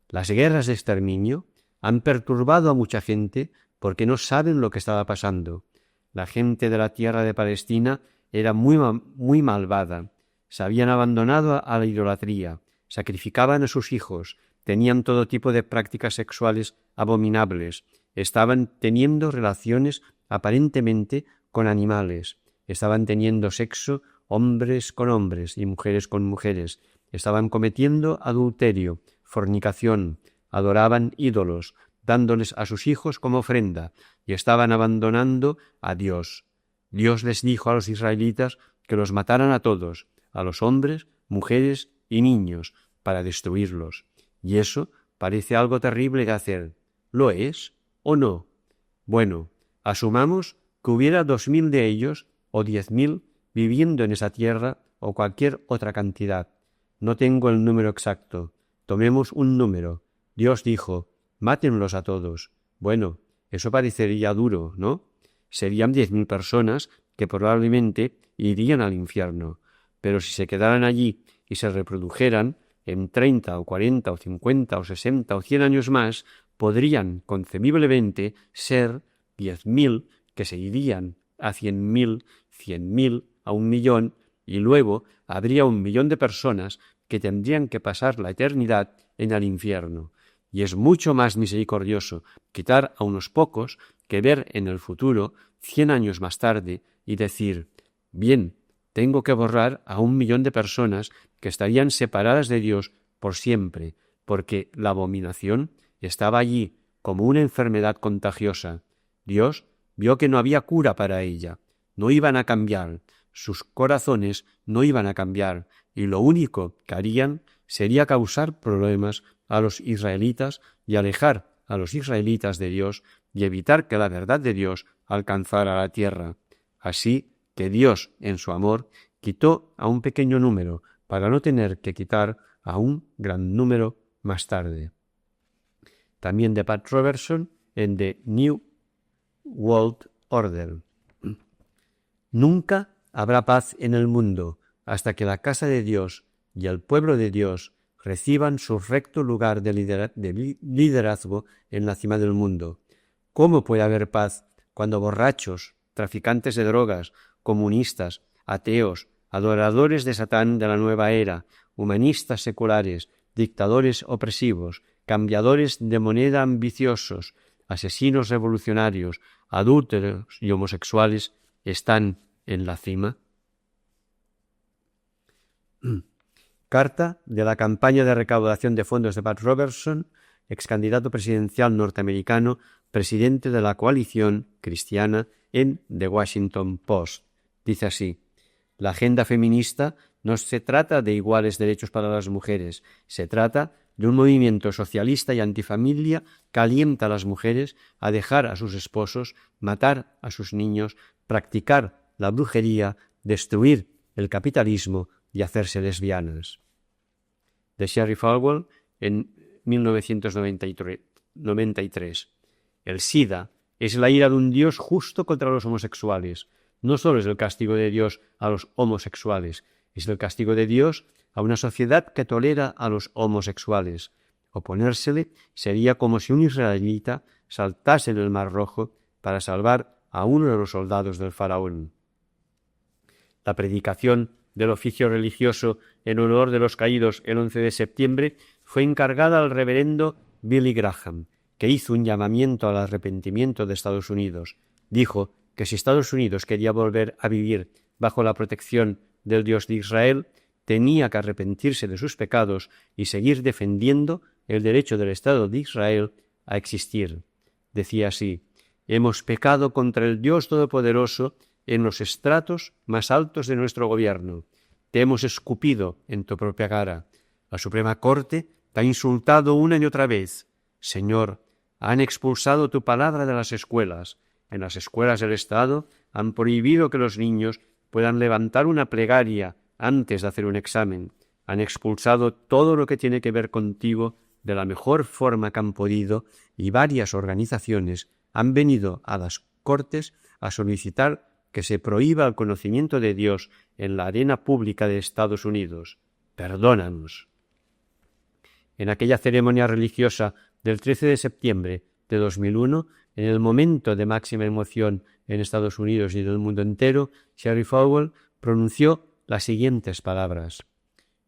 Las guerras de exterminio han perturbado a mucha gente porque no saben lo que estaba pasando. La gente de la tierra de Palestina era muy malvada. Se habían abandonado a la idolatría, sacrificaban a sus hijos, tenían todo tipo de prácticas sexuales abominables, estaban teniendo relaciones aparentemente con animales, estaban teniendo sexo hombres con hombres y mujeres con mujeres, estaban cometiendo adulterio, fornicación, adoraban ídolos, dándoles a sus hijos como ofrenda, y estaban abandonando a Dios. Dios les dijo a los israelitas que los mataran a todos, a los hombres, mujeres y niños, para destruirlos. Y eso parece algo terrible de hacer. ¿Lo es o no? Bueno, asumamos que hubiera 2000 de ellos o 10.000 viviendo en esa tierra o cualquier otra cantidad. No tengo el número exacto. Tomemos un número. Dios dijo: mátenlos a todos. Bueno, eso parecería duro, ¿no? Serían 10.000 personas que probablemente irían al infierno. Pero si se quedaran allí y se reprodujeran, en 30 o 40 o 50 o 60 o 100 años más, podrían concebiblemente ser 10.000 que se irían a 100.000, 100.000, a 1.000.000, y luego habría 1.000.000 de personas que tendrían que pasar la eternidad en el infierno. Y es mucho más misericordioso quitar a unos pocos que ver en el futuro, 100 años más tarde, y decir: bien, tengo que borrar a 1.000.000 de personas que estarían separadas de Dios por siempre, porque la abominación estaba allí como una enfermedad contagiosa. Dios vio que no había cura para ella, no iban a cambiar, sus corazones no iban a cambiar, y lo único que harían sería causar problemas a los israelitas y alejar a los israelitas de Dios y evitar que la verdad de Dios alcanzara la tierra. Así que Dios, en su amor, quitó a un pequeño número para no tener que quitar a un gran número más tarde. También de Pat Robertson en The New World Order. Nunca habrá paz en el mundo hasta que la casa de Dios y el pueblo de Dios reciban su recto lugar de liderazgo en la cima del mundo. ¿Cómo puede haber paz cuando borrachos, traficantes de drogas, comunistas, ateos, adoradores de Satán de la nueva era, humanistas seculares, dictadores opresivos, cambiadores de moneda ambiciosos, asesinos revolucionarios, adúlteros y homosexuales están en la cima? Carta de la campaña de recaudación de fondos de Pat Robertson, ex candidato presidencial norteamericano, presidente de la coalición cristiana, en The Washington Post. Dice así: la agenda feminista no se trata de iguales derechos para las mujeres, se trata de un movimiento socialista y antifamilia que alienta a las mujeres a dejar a sus esposos, matar a sus niños, practicar la brujería, destruir el capitalismo y hacerse lesbianas. de Sherry Falwell en 1993. El SIDA es la ira de un Dios justo contra los homosexuales. No solo es el castigo de Dios a los homosexuales, es el castigo de Dios a una sociedad que tolera a los homosexuales. Oponérsele sería como si un israelita saltase en el Mar Rojo para salvar a uno de los soldados del faraón. La predicación del oficio religioso en honor de los caídos el 11 de septiembre fue encargada al reverendo Billy Graham, que hizo un llamamiento al arrepentimiento de Estados Unidos. Dijo que si Estados Unidos quería volver a vivir bajo la protección del Dios de Israel, tenía que arrepentirse de sus pecados y seguir defendiendo el derecho del Estado de Israel a existir. Decía así: «Hemos pecado contra el Dios Todopoderoso en los estratos más altos de nuestro gobierno. Te hemos escupido en tu propia cara. La Suprema Corte te ha insultado una y otra vez. Señor, han expulsado tu palabra de las escuelas. En las escuelas del Estado han prohibido que los niños puedan levantar una plegaria antes de hacer un examen. Han expulsado todo lo que tiene que ver contigo de la mejor forma que han podido y varias organizaciones han venido a las Cortes a solicitar que se prohíba el conocimiento de Dios en la arena pública de Estados Unidos. Perdónanos». En aquella ceremonia religiosa del 13 de septiembre de 2001, en el momento de máxima emoción en Estados Unidos y en el mundo entero, Sherry Falwell pronunció las siguientes palabras: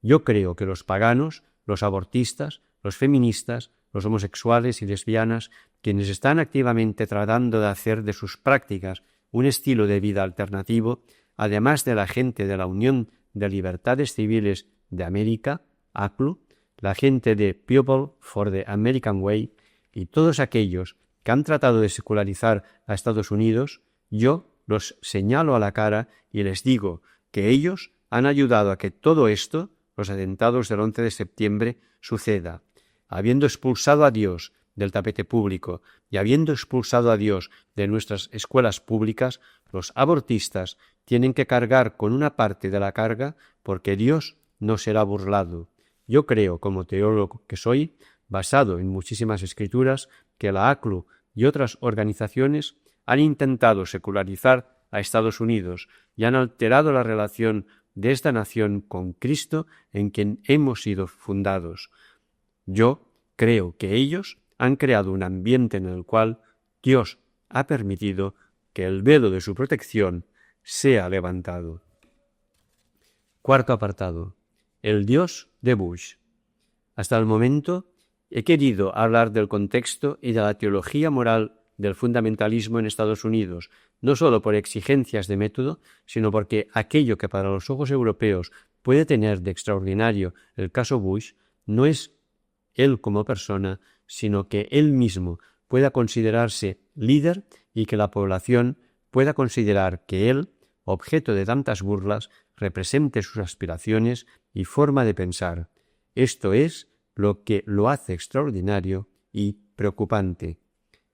«Yo creo que los paganos, los abortistas, los feministas, los homosexuales y lesbianas, quienes están activamente tratando de hacer de sus prácticas un estilo de vida alternativo, además de la gente de la Unión de Libertades Civiles de América, ACLU, la gente de People for the American Way y todos aquellos que han tratado de secularizar a Estados Unidos, yo los señalo a la cara y les digo que ellos han ayudado a que todo esto, los atentados del 11 de septiembre, suceda. Habiendo expulsado a Dios del tapete público y habiendo expulsado a Dios de nuestras escuelas públicas, los abortistas tienen que cargar con una parte de la carga porque Dios no será burlado. Yo creo, como teólogo que soy, basado en muchísimas escrituras, que la ACLU y otras organizaciones han intentado secularizar a Estados Unidos y han alterado la relación de esta nación con Cristo en quien hemos sido fundados. Yo creo que ellos han creado un ambiente en el cual Dios ha permitido que el velo de su protección sea levantado. Cuarto apartado: el Dios de Bush. Hasta el momento he querido hablar del contexto y de la teología moral del fundamentalismo en Estados Unidos, no solo por exigencias de método, sino porque aquello que para los ojos europeos puede tener de extraordinario el caso Bush no es él como persona, sino que él mismo pueda considerarse líder y que la población pueda considerar que él, objeto de tantas burlas, represente sus aspiraciones y forma de pensar. Esto es lo que lo hace extraordinario y preocupante.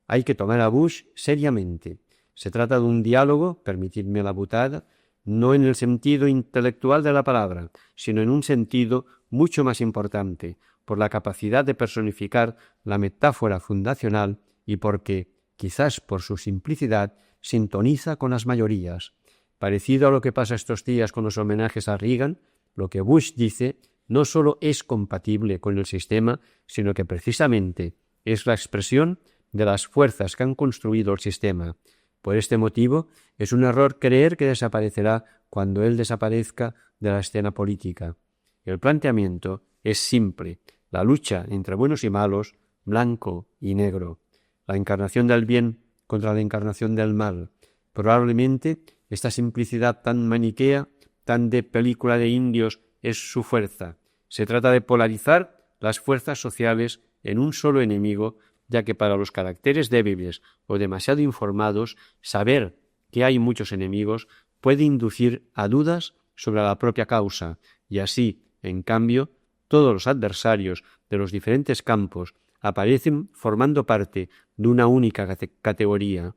Hay que tomar a Bush seriamente. Se trata de un diálogo, permitidme la butada, no en el sentido intelectual de la palabra, sino en un sentido mucho más importante, por la capacidad de personificar la metáfora fundacional y porque, quizás por su simplicidad, sintoniza con las mayorías. Parecido a lo que pasa estos días con los homenajes a Reagan, lo que Bush dice no solo es compatible con el sistema, sino que precisamente es la expresión de las fuerzas que han construido el sistema. Por este motivo, es un error creer que desaparecerá cuando él desaparezca de la escena política. El planteamiento es simple: la lucha entre buenos y malos, blanco y negro, la encarnación del bien contra la encarnación del mal. Probablemente esta simplicidad tan maniquea, tan de película de indios, es su fuerza. Se trata de polarizar las fuerzas sociales en un solo enemigo, ya que para los caracteres débiles o demasiado informados, saber que hay muchos enemigos puede inducir a dudas sobre la propia causa, y así, en cambio, todos los adversarios de los diferentes campos aparecen formando parte de una única categoría.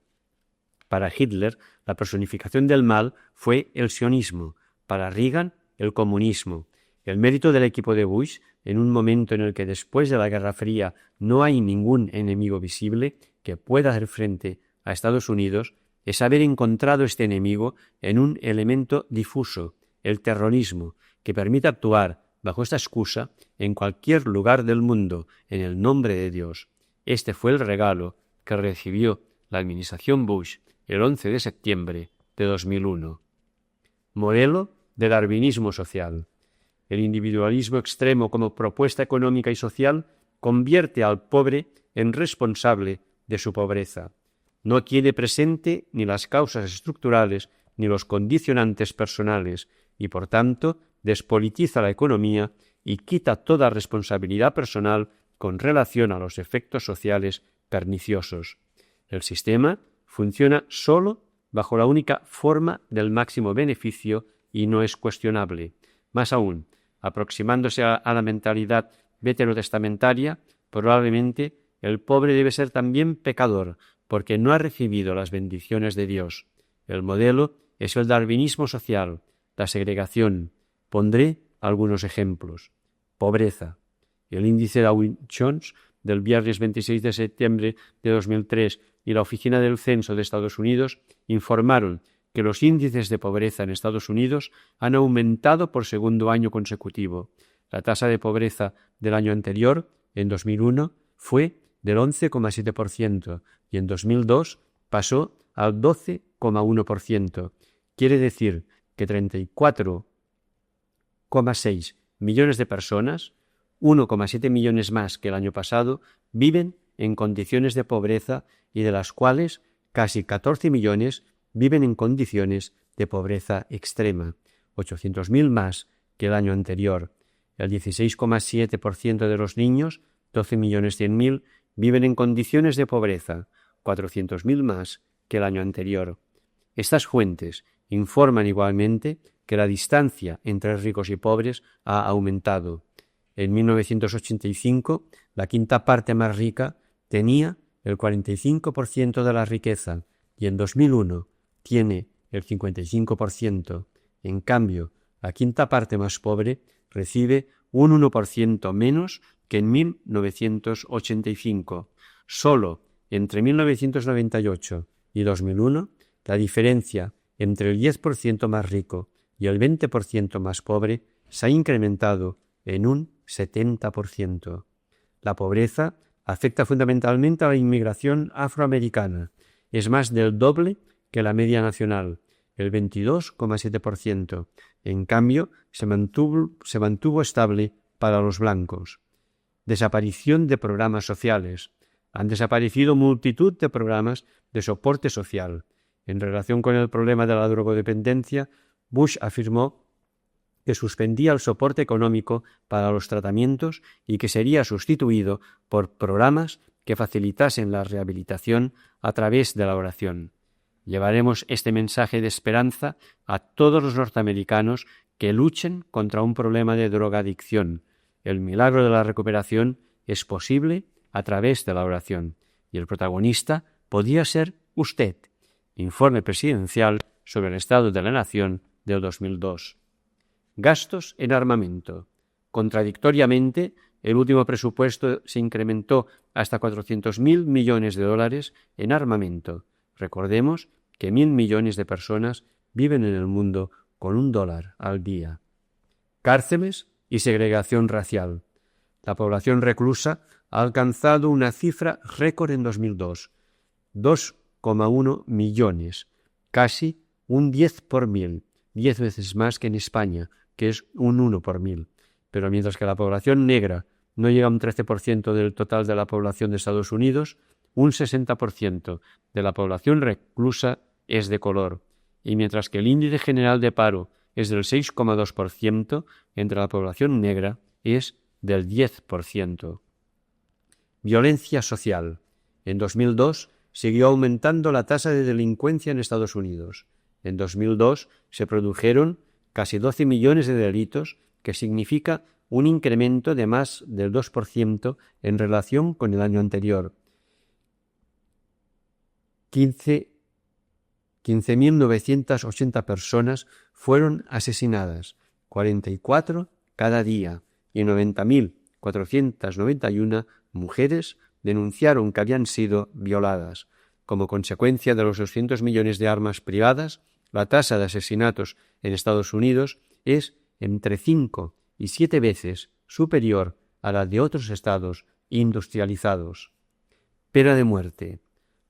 Para Hitler, la personificación del mal fue el sionismo, para Reagan, el comunismo. El mérito del equipo de Bush, en un momento en el que después de la Guerra Fría no hay ningún enemigo visible que pueda hacer frente a Estados Unidos, es haber encontrado este enemigo en un elemento difuso, el terrorismo, que permite actuar bajo esta excusa en cualquier lugar del mundo en el nombre de Dios. Este fue el regalo que recibió la administración Bush el 11 de septiembre de 2001. Modelo de darwinismo social. El individualismo extremo como propuesta económica y social convierte al pobre en responsable de su pobreza. No tiene presente ni las causas estructurales ni los condicionantes personales y, por tanto, despolitiza la economía y quita toda responsabilidad personal con relación a los efectos sociales perniciosos. El sistema funciona solo bajo la única forma del máximo beneficio y no es cuestionable. Más aún, aproximándose a la mentalidad veterotestamentaria, probablemente el pobre debe ser también pecador, porque no ha recibido las bendiciones de Dios. El modelo es el darwinismo social, la segregación. Pondré algunos ejemplos. Pobreza. El índice Dow-Jones del viernes 26 de septiembre de 2003 y la Oficina del Censo de Estados Unidos informaron que los índices de pobreza en Estados Unidos han aumentado por segundo año consecutivo. La tasa de pobreza del año anterior, en 2001, fue del 11,7% y en 2002 pasó al 12,1%. Quiere decir que 34,6 millones de personas, 1,7 millones más que el año pasado, viven en condiciones de pobreza y de las cuales casi 14 millones viven en condiciones de pobreza extrema, 800.000 más que el año anterior. El 16,7% de los niños, 12.100.000, viven en condiciones de pobreza, 400.000 más que el año anterior. Estas fuentes informan igualmente que la distancia entre ricos y pobres ha aumentado. En 1985, la quinta parte más rica tenía el 45% de la riqueza y en 2001 tiene el 55%. En cambio, la quinta parte más pobre recibe un 1% menos que en 1985. Solo entre 1998 y 2001, la diferencia entre el 10% más rico y el 20% más pobre se ha incrementado en un 70%. La pobreza afecta fundamentalmente a la inmigración afroamericana. Es más del doble que la media nacional, el 22,7%. En cambio, se mantuvo estable para los blancos. Desaparición de programas sociales. Han desaparecido multitud de programas de soporte social. En relación con el problema de la drogodependencia, Bush afirmó que suspendía el soporte económico para los tratamientos y que sería sustituido por programas que facilitasen la rehabilitación a través de la oración. Llevaremos este mensaje de esperanza a todos los norteamericanos que luchen contra un problema de drogadicción. El milagro de la recuperación es posible a través de la oración, y el protagonista podría ser usted. Informe presidencial sobre el estado de la nación del 2002. Gastos en armamento. Contradictoriamente, el último presupuesto se incrementó hasta 400.000 millones de dólares en armamento. Recordemos que 1.000 millones de personas viven en el mundo con $1 al día. Cárceles y segregación racial. La población reclusa ha alcanzado una cifra récord en 2002, 2,1 millones, casi un 10 por 1.000, 10 veces más que en España, que es un 1 por 1.000. Pero mientras que la población negra no llega a un 13% del total de la población de Estados Unidos, un 60% de la población reclusa es de color, y mientras que el índice general de paro es del 6,2%, entre la población negra es del 10%. Violencia social. En 2002 siguió aumentando la tasa de delincuencia en Estados Unidos. En 2002 se produjeron casi 12 millones de delitos, que significa un incremento de más del 2% en relación con el año anterior. 15.980 personas fueron asesinadas, 44 cada día y 90.491 mujeres denunciaron que habían sido violadas. Como consecuencia de los 200 millones de armas privadas, la tasa de asesinatos en Estados Unidos es entre 5 y 7 veces superior a la de otros estados industrializados. Pena de muerte.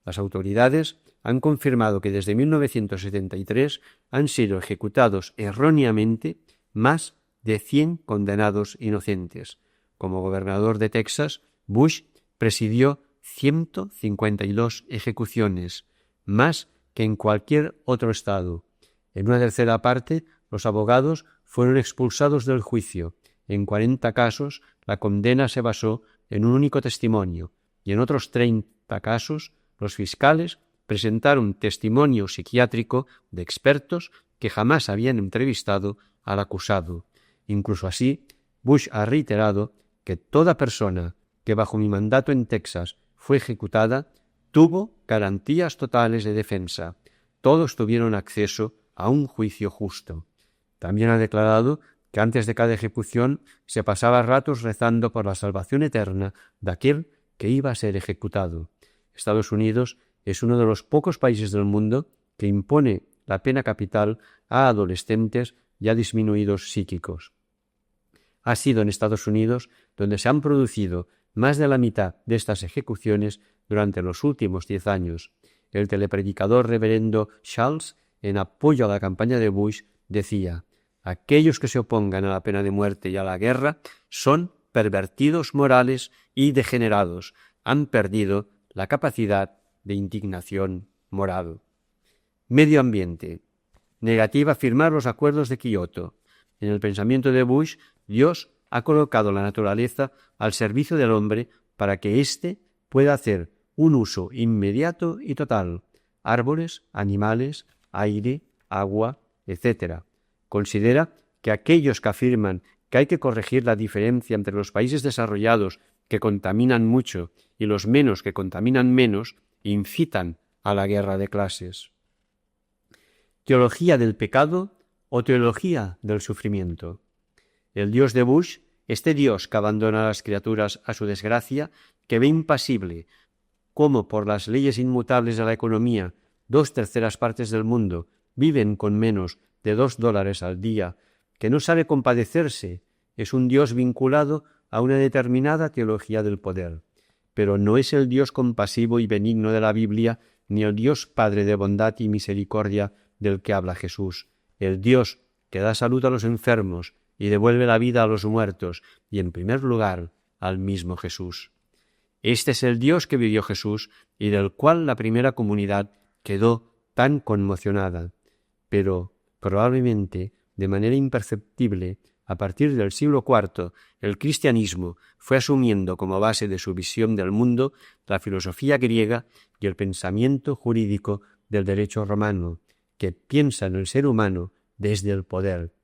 Las autoridades han confirmado que desde 1973 han sido ejecutados erróneamente más de 100 condenados inocentes. Como gobernador de Texas, Bush presidió 152 ejecuciones, más que en cualquier otro estado. En una tercera parte, los abogados fueron expulsados del juicio. En 40 casos, la condena se basó en un único testimonio, y en otros 30 casos, los fiscales presentaron testimonio psiquiátrico de expertos que jamás habían entrevistado al acusado. Incluso así, Bush ha reiterado que toda persona que bajo mi mandato en Texas fue ejecutada tuvo garantías totales de defensa. Todos tuvieron acceso a un juicio justo. También ha declarado que antes de cada ejecución se pasaba ratos rezando por la salvación eterna de aquel que iba a ser ejecutado. Estados Unidos es uno de los pocos países del mundo que impone la pena capital a adolescentes ya disminuidos psíquicos. Ha sido en Estados Unidos donde se han producido más de la mitad de estas ejecuciones durante los últimos 10 años. El telepredicador reverendo Charles, en apoyo a la campaña de Bush, decía: aquellos que se opongan a la pena de muerte y a la guerra son pervertidos morales y degenerados, han perdido la capacidad de indignación moral. Medio ambiente. Negativa a firmar los acuerdos de Kioto. En el pensamiento de Bush, Dios ha colocado la naturaleza al servicio del hombre para que éste pueda hacer un uso inmediato y total. Árboles, animales, aire, agua, etc. Considera que aquellos que afirman que hay que corregir la diferencia entre los países desarrollados que contaminan mucho y los menos que contaminan menos, incitan a la guerra de clases. Teología del pecado o teología del sufrimiento. El Dios de Bush, este Dios que abandona a las criaturas a su desgracia, que ve impasible cómo por las leyes inmutables de la economía 2/3 partes del mundo viven con menos de $2 al día, que no sabe compadecerse, es un Dios vinculado a una determinada teología del poder. Pero no es el Dios compasivo y benigno de la Biblia, ni el Dios Padre de bondad y misericordia del que habla Jesús. El Dios que da salud a los enfermos y devuelve la vida a los muertos, y en primer lugar al mismo Jesús. Este es el Dios que vivió Jesús y del cual la primera comunidad quedó tan conmocionada. Pero probablemente, de manera imperceptible, a partir del siglo IV, el cristianismo fue asumiendo como base de su visión del mundo la filosofía griega y el pensamiento jurídico del derecho romano, que piensa en el ser humano desde el poder.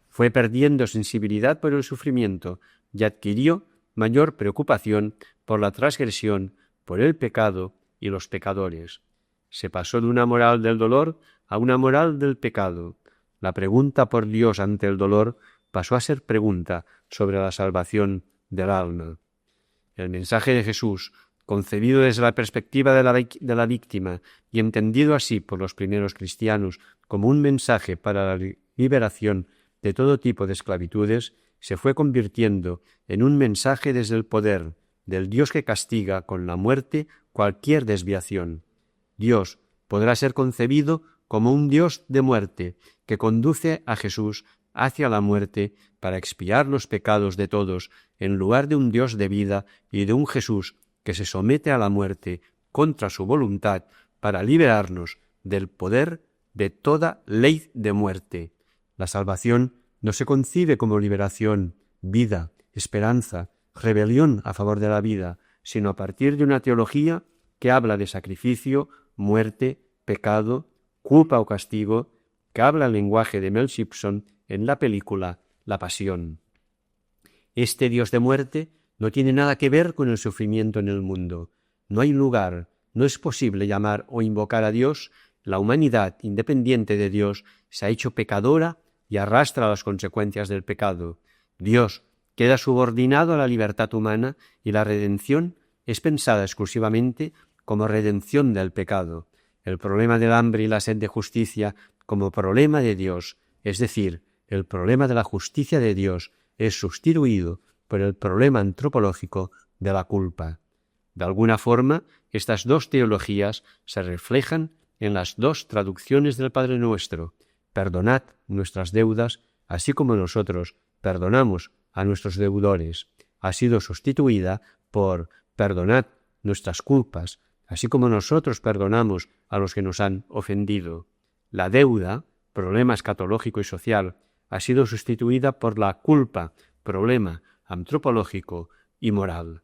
Fue perdiendo sensibilidad por el sufrimiento y adquirió mayor preocupación por la transgresión, por el pecado y los pecadores. Se pasó de una moral del dolor a una moral del pecado. La pregunta por Dios ante el dolor pasó a ser pregunta sobre la salvación del alma. El mensaje de Jesús, concebido desde la perspectiva de la víctima y entendido así por los primeros cristianos como un mensaje para la liberación de todo tipo de esclavitudes, se fue convirtiendo en un mensaje desde el poder del Dios que castiga con la muerte cualquier desviación. Dios podrá ser concebido como un Dios de muerte que conduce a Jesús hacia la muerte para expiar los pecados de todos, en lugar de un Dios de vida y de un Jesús que se somete a la muerte contra su voluntad para liberarnos del poder de toda ley de muerte. La salvación no se concibe como liberación, vida, esperanza, rebelión a favor de la vida, sino a partir de una teología que habla de sacrificio, muerte, pecado, culpa o castigo, que habla el lenguaje de Mel Gibson en la película La Pasión. Este Dios de muerte no tiene nada que ver con el sufrimiento en el mundo. No hay lugar, no es posible llamar o invocar a Dios. La humanidad, independiente de Dios, se ha hecho pecadora y arrastra las consecuencias del pecado. Dios queda subordinado a la libertad humana y la redención es pensada exclusivamente como redención del pecado. El problema del hambre y la sed de justicia como problema de Dios, es decir, el problema de la justicia de Dios, es sustituido por el problema antropológico de la culpa. De alguna forma, estas dos teologías se reflejan en las dos traducciones del Padre Nuestro. Perdonad nuestras deudas, así como nosotros perdonamos a nuestros deudores. Ha sido sustituida por perdonad nuestras culpas, así como nosotros perdonamos a los que nos han ofendido. La deuda, problema escatológico y social, ha sido sustituida por la culpa, problema antropológico y moral.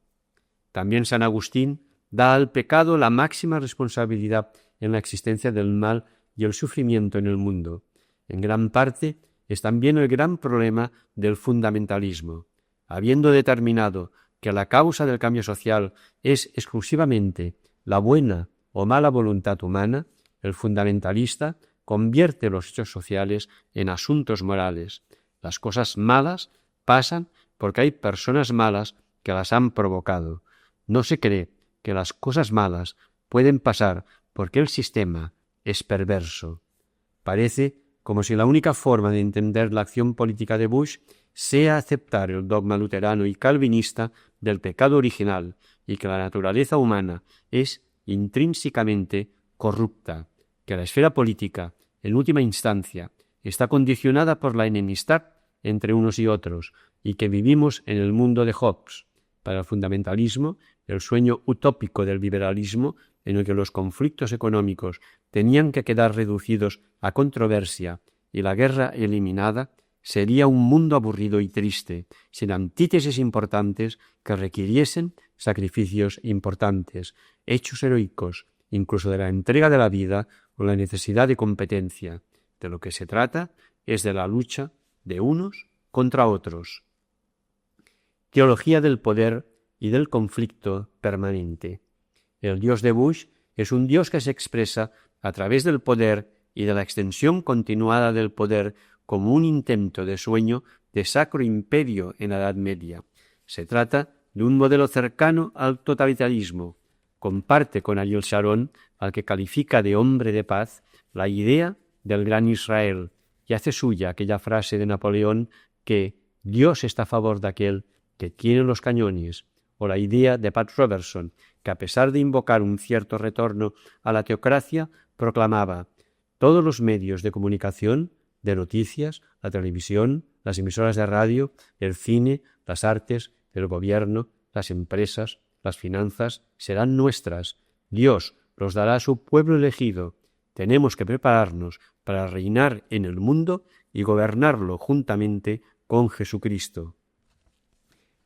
También San Agustín da al pecado la máxima responsabilidad en la existencia del mal y el sufrimiento en el mundo. En gran parte es también el gran problema del fundamentalismo. Habiendo determinado que la causa del cambio social es exclusivamente la buena o mala voluntad humana, el fundamentalista convierte los hechos sociales en asuntos morales. Las cosas malas pasan porque hay personas malas que las han provocado. No se cree que las cosas malas pueden pasar porque el sistema es perverso. Parece como si la única forma de entender la acción política de Bush sea aceptar el dogma luterano y calvinista del pecado original y que la naturaleza humana es intrínsecamente corrupta, que la esfera política, en última instancia, está condicionada por la enemistad entre unos y otros y que vivimos en el mundo de Hobbes. Para el fundamentalismo, el sueño utópico del liberalismo, en el que los conflictos económicos tenían que quedar reducidos a controversia y la guerra eliminada, sería un mundo aburrido y triste, sin antítesis importantes que requiriesen sacrificios importantes, hechos heroicos, incluso de la entrega de la vida o la necesidad de competencia. De lo que se trata es de la lucha de unos contra otros. Teología del poder y del conflicto permanente. El Dios de Bush es un Dios que se expresa a través del poder y de la extensión continuada del poder como un intento de sueño de sacro imperio en la Edad Media. Se trata de un modelo cercano al totalitarismo. Comparte con Ariel Sharon, al que califica de hombre de paz, la idea del gran Israel y hace suya aquella frase de Napoleón que Dios está a favor de aquel que tiene los cañones, o la idea de Pat Robertson, que a pesar de invocar un cierto retorno a la teocracia, proclamaba: todos los medios de comunicación, de noticias, la televisión, las emisoras de radio, el cine, las artes, el gobierno, las empresas, las finanzas, serán nuestras. Dios los dará a su pueblo elegido. Tenemos que prepararnos para reinar en el mundo y gobernarlo juntamente con Jesucristo.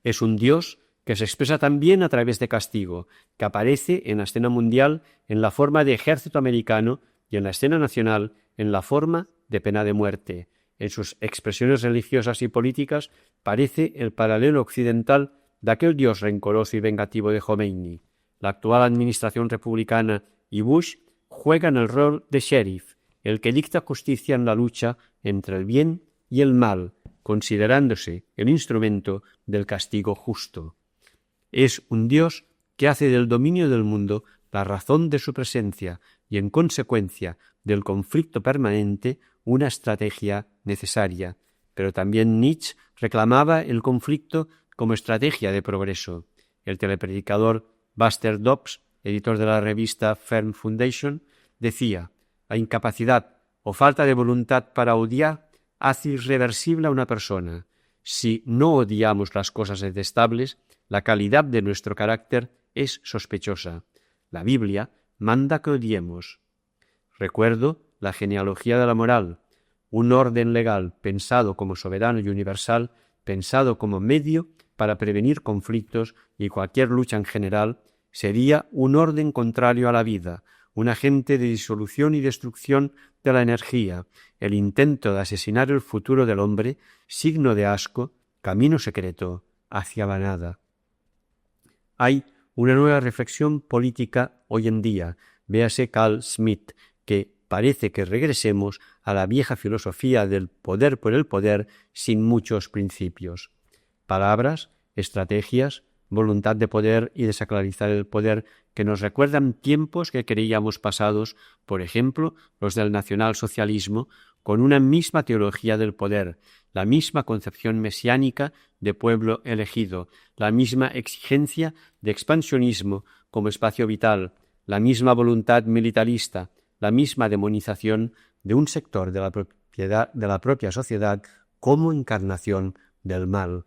Es un Dios que se expresa también a través de castigo, que aparece en la escena mundial en la forma de ejército americano y en la escena nacional en la forma de pena de muerte. En sus expresiones religiosas y políticas parece el paralelo occidental de aquel Dios rencoroso y vengativo de Jomeini. La actual administración republicana y Bush juegan el rol de sheriff, el que dicta justicia en la lucha entre el bien y el mal, considerándose el instrumento del castigo justo. Es un Dios que hace del dominio del mundo la razón de su presencia y, en consecuencia del conflicto permanente, una estrategia necesaria. Pero también Nietzsche reclamaba el conflicto como estrategia de progreso. El telepredicador Buster Dobbs, editor de la revista Fern Foundation, decía: la incapacidad o falta de voluntad para odiar hace irreversible a una persona. Si no odiamos las cosas detestables, la calidad de nuestro carácter es sospechosa. La Biblia manda que odiemos. Recuerdo la genealogía de la moral, un orden legal pensado como soberano y universal, pensado como medio para prevenir conflictos y cualquier lucha en general, sería un orden contrario a la vida, un agente de disolución y destrucción de la energía, el intento de asesinar el futuro del hombre, signo de asco, camino secreto hacia la nada. Hay una nueva reflexión política hoy en día, véase Carl Schmitt, que parece que regresemos a la vieja filosofía del poder por el poder sin muchos principios. palabras, estrategias, voluntad de poder y de sacralizar el poder que nos recuerdan tiempos que creíamos pasados, por ejemplo, los del nacionalsocialismo, con una misma teología del poder, la misma concepción mesiánica de pueblo elegido, la misma exigencia de expansionismo como espacio vital, la misma voluntad militarista, la misma demonización de un sector de la propia sociedad como encarnación del mal.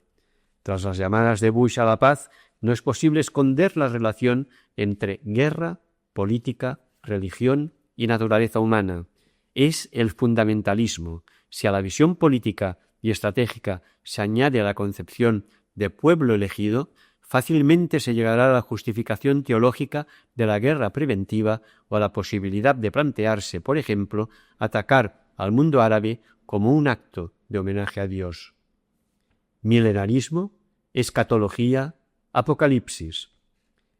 Tras las llamadas de Bush a la paz, no es posible esconder la relación entre guerra, política, religión y naturaleza humana. Es el fundamentalismo. Si a la visión política y estratégica se añade la concepción de pueblo elegido, fácilmente se llegará a la justificación teológica de la guerra preventiva o a la posibilidad de plantearse, por ejemplo, atacar al mundo árabe como un acto de homenaje a Dios. Milenarismo, escatología, apocalipsis.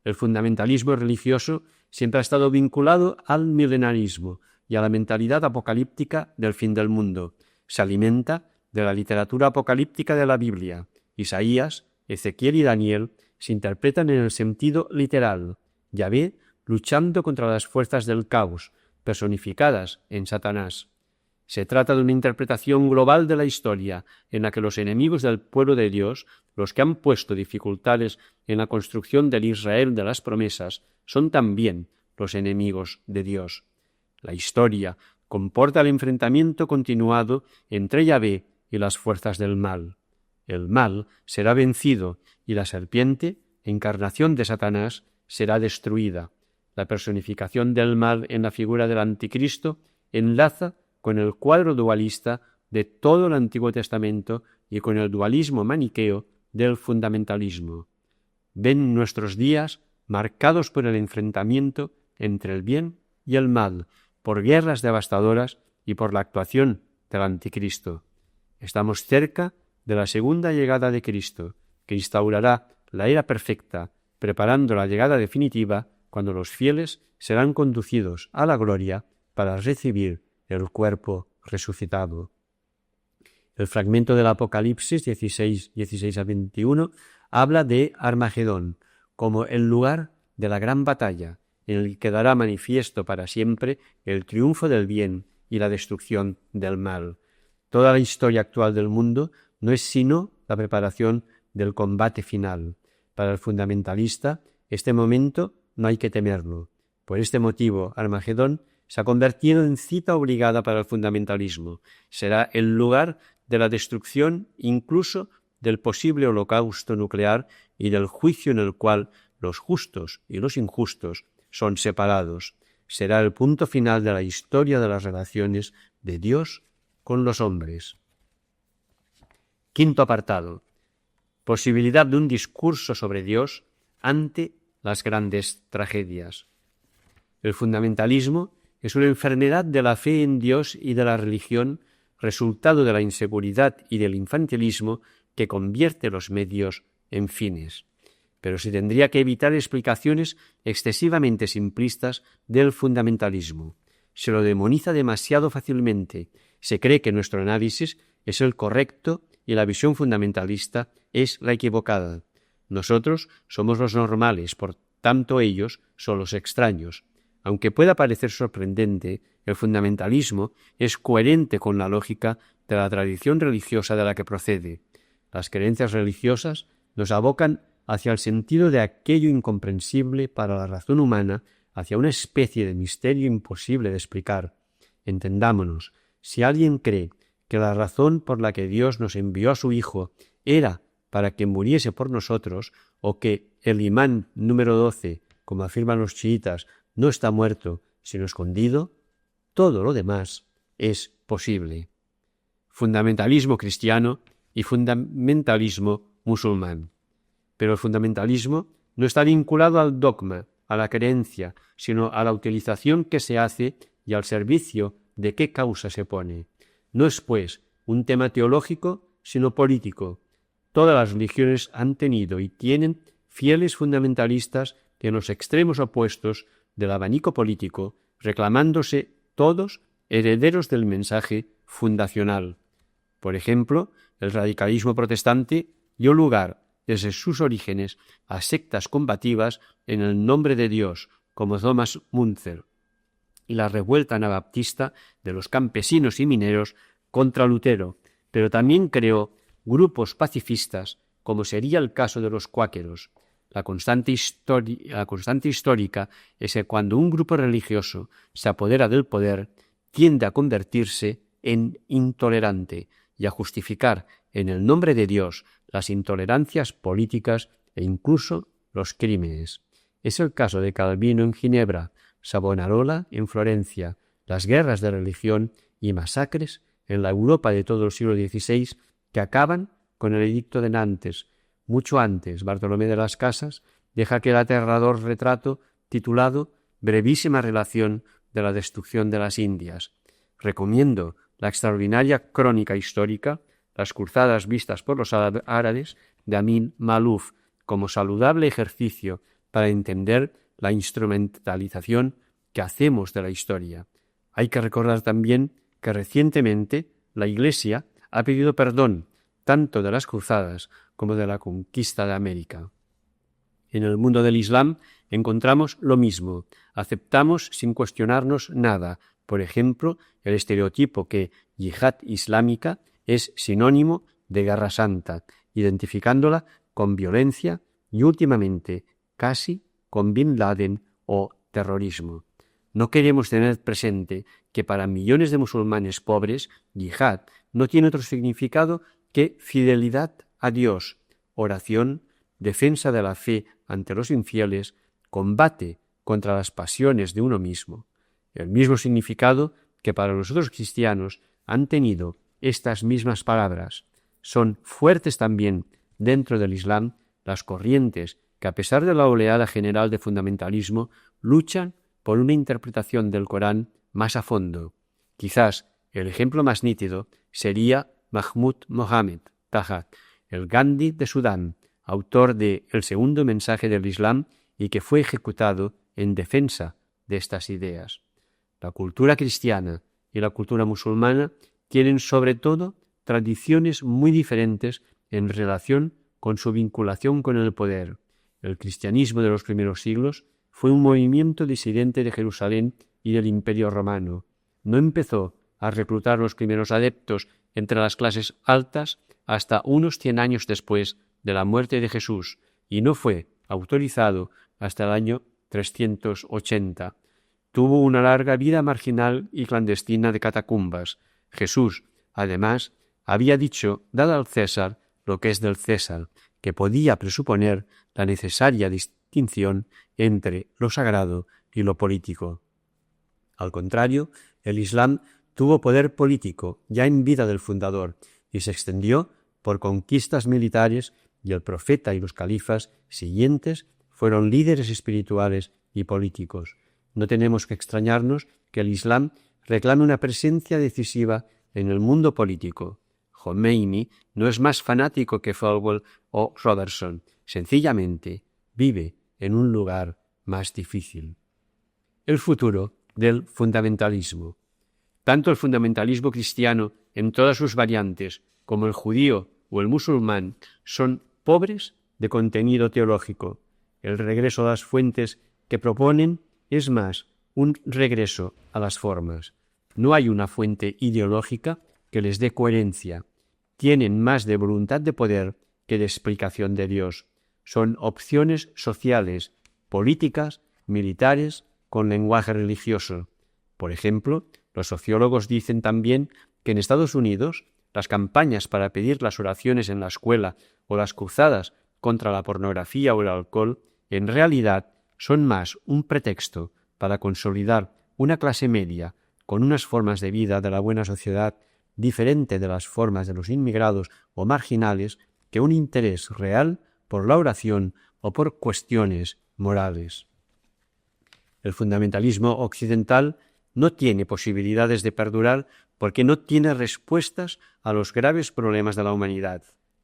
El fundamentalismo religioso siempre ha estado vinculado al milenarismo y a la mentalidad apocalíptica del fin del mundo. Se alimenta de la literatura apocalíptica de la Biblia. Isaías, Ezequiel y Daniel se interpretan en el sentido literal. Yahvé luchando contra las fuerzas del caos, personificadas en Satanás. Se trata de una interpretación global de la historia, en la que los enemigos del pueblo de Dios, los que han puesto dificultades en la construcción del Israel de las promesas, son también los enemigos de Dios. La historia comporta el enfrentamiento continuado entre Yahvé y las fuerzas del mal. El mal será vencido y la serpiente, encarnación de Satanás, será destruida. La personificación del mal en la figura del anticristo enlaza con el cuadro dualista de todo el Antiguo Testamento y con el dualismo maniqueo del fundamentalismo. Ven nuestros días marcados por el enfrentamiento entre el bien y el mal, por guerras devastadoras y por la actuación del anticristo. Estamos cerca de la segunda llegada de Cristo, que instaurará la era perfecta, preparando la llegada definitiva cuando los fieles serán conducidos a la gloria para recibir el cuerpo resucitado. El fragmento del Apocalipsis 16 a 21 habla de Armagedón como el lugar de la gran batalla en el que quedará manifiesto para siempre el triunfo del bien y la destrucción del mal. Toda la historia actual del mundo no es sino la preparación del combate final. Para el fundamentalista, este momento no hay que temerlo. Por este motivo, Armagedón se ha convertido en cita obligada para el fundamentalismo. Será el lugar de la destrucción, incluso del posible holocausto nuclear y del juicio en el cual los justos y los injustos son separados. Será el punto final de la historia de las relaciones de Dios con los hombres. Quinto apartado. Posibilidad de un discurso sobre Dios ante las grandes tragedias. El fundamentalismo es una enfermedad de la fe en Dios y de la religión, resultado de la inseguridad y del infantilismo que convierte los medios en fines. Pero se tendría que evitar explicaciones excesivamente simplistas del fundamentalismo. Se lo demoniza demasiado fácilmente. Se cree que nuestro análisis es el correcto y la visión fundamentalista es la equivocada. Nosotros somos los normales, por tanto ellos son los extraños. Aunque pueda parecer sorprendente, el fundamentalismo es coherente con la lógica de la tradición religiosa de la que procede. Las creencias religiosas nos abocan hacia el sentido de aquello incomprensible para la razón humana, hacia una especie de misterio imposible de explicar. Entendámonos, si alguien cree que la razón por la que Dios nos envió a su Hijo era para que muriese por nosotros, o que el imán número 12, como afirman los chiitas, no está muerto, sino escondido, todo lo demás es posible. Fundamentalismo cristiano y fundamentalismo musulmán. Pero el fundamentalismo no está vinculado al dogma, a la creencia, sino a la utilización que se hace y al servicio de qué causa se pone. No es, pues, un tema teológico, sino político. Todas las religiones han tenido y tienen fieles fundamentalistas que en los extremos opuestos del abanico político, reclamándose todos herederos del mensaje fundacional. Por ejemplo, el radicalismo protestante dio lugar desde sus orígenes a sectas combativas en el nombre de Dios, como Thomas Müntzer, y la revuelta anabaptista de los campesinos y mineros contra Lutero, pero también creó grupos pacifistas, como sería el caso de los cuáqueros. La constante histórica es que cuando un grupo religioso se apodera del poder, tiende a convertirse en intolerante y a justificar en el nombre de Dios las intolerancias políticas e incluso los crímenes. Es el caso de Calvino en Ginebra, Savonarola en Florencia, las guerras de religión y masacres en la Europa de todo el siglo XVI que acaban con el Edicto de Nantes. Mucho antes, Bartolomé de las Casas deja aquel aterrador retrato titulado Brevísima relación de la destrucción de las Indias. Recomiendo la extraordinaria crónica histórica, Las cruzadas vistas por los árabes, de Amin Maalouf, como saludable ejercicio para entender la instrumentalización que hacemos de la historia. Hay que recordar también que recientemente la Iglesia ha pedido perdón tanto de las cruzadas como de la conquista de América. En el mundo del Islam encontramos lo mismo. Aceptamos sin cuestionarnos nada. Por ejemplo, el estereotipo que yihad islámica es sinónimo de guerra santa, identificándola con violencia y últimamente casi con Bin Laden o terrorismo. No queremos tener presente que para millones de musulmanes pobres, yihad no tiene otro significado que fidelidad a Dios, oración, defensa de la fe ante los infieles, combate contra las pasiones de uno mismo. El mismo significado que para los otros cristianos han tenido estas mismas palabras. Son fuertes también dentro del Islam las corrientes que, a pesar de la oleada general de fundamentalismo, luchan por una interpretación del Corán más a fondo. Quizás el ejemplo más nítido sería Mahmud Mohammed Taha, el Gandhi de Sudán, autor de El segundo mensaje del Islam y que fue ejecutado en defensa de estas ideas. La cultura cristiana y la cultura musulmana tienen sobre todo tradiciones muy diferentes en relación con su vinculación con el poder. El cristianismo de los primeros siglos fue un movimiento disidente de Jerusalén y del Imperio Romano. No empezó a reclutar los primeros adeptos entre las clases altas hasta unos 100 años después de la muerte de Jesús y no fue autorizado hasta el año 380. Tuvo una larga vida marginal y clandestina de catacumbas. Jesús, además, había dicho, dad al César lo que es del César, que podía presuponer la necesaria distinción entre lo sagrado y lo político. Al contrario, el Islam tuvo poder político ya en vida del fundador y se extendió por conquistas militares y el profeta y los califas siguientes fueron líderes espirituales y políticos. No tenemos que extrañarnos que el Islam reclame una presencia decisiva en el mundo político. Khomeini no es más fanático que Falwell o Robertson, sencillamente vive en un lugar más difícil. El futuro del fundamentalismo. Tanto el fundamentalismo cristiano en todas sus variantes como el judío o el musulmán son pobres de contenido teológico. El regreso a las fuentes que proponen es más un regreso a las formas. No hay una fuente ideológica que les dé coherencia. Tienen más de voluntad de poder que de explicación de Dios. Son opciones sociales, políticas, militares, con lenguaje religioso. Por ejemplo, los sociólogos dicen también que en Estados Unidos las campañas para pedir las oraciones en la escuela o las cruzadas contra la pornografía o el alcohol en realidad son más un pretexto para consolidar una clase media con unas formas de vida de la buena sociedad diferente de las formas de los inmigrados o marginales que un interés real por la oración o por cuestiones morales. El fundamentalismo occidental no tiene posibilidades de perdurar porque no tiene respuestas a los graves problemas de la humanidad: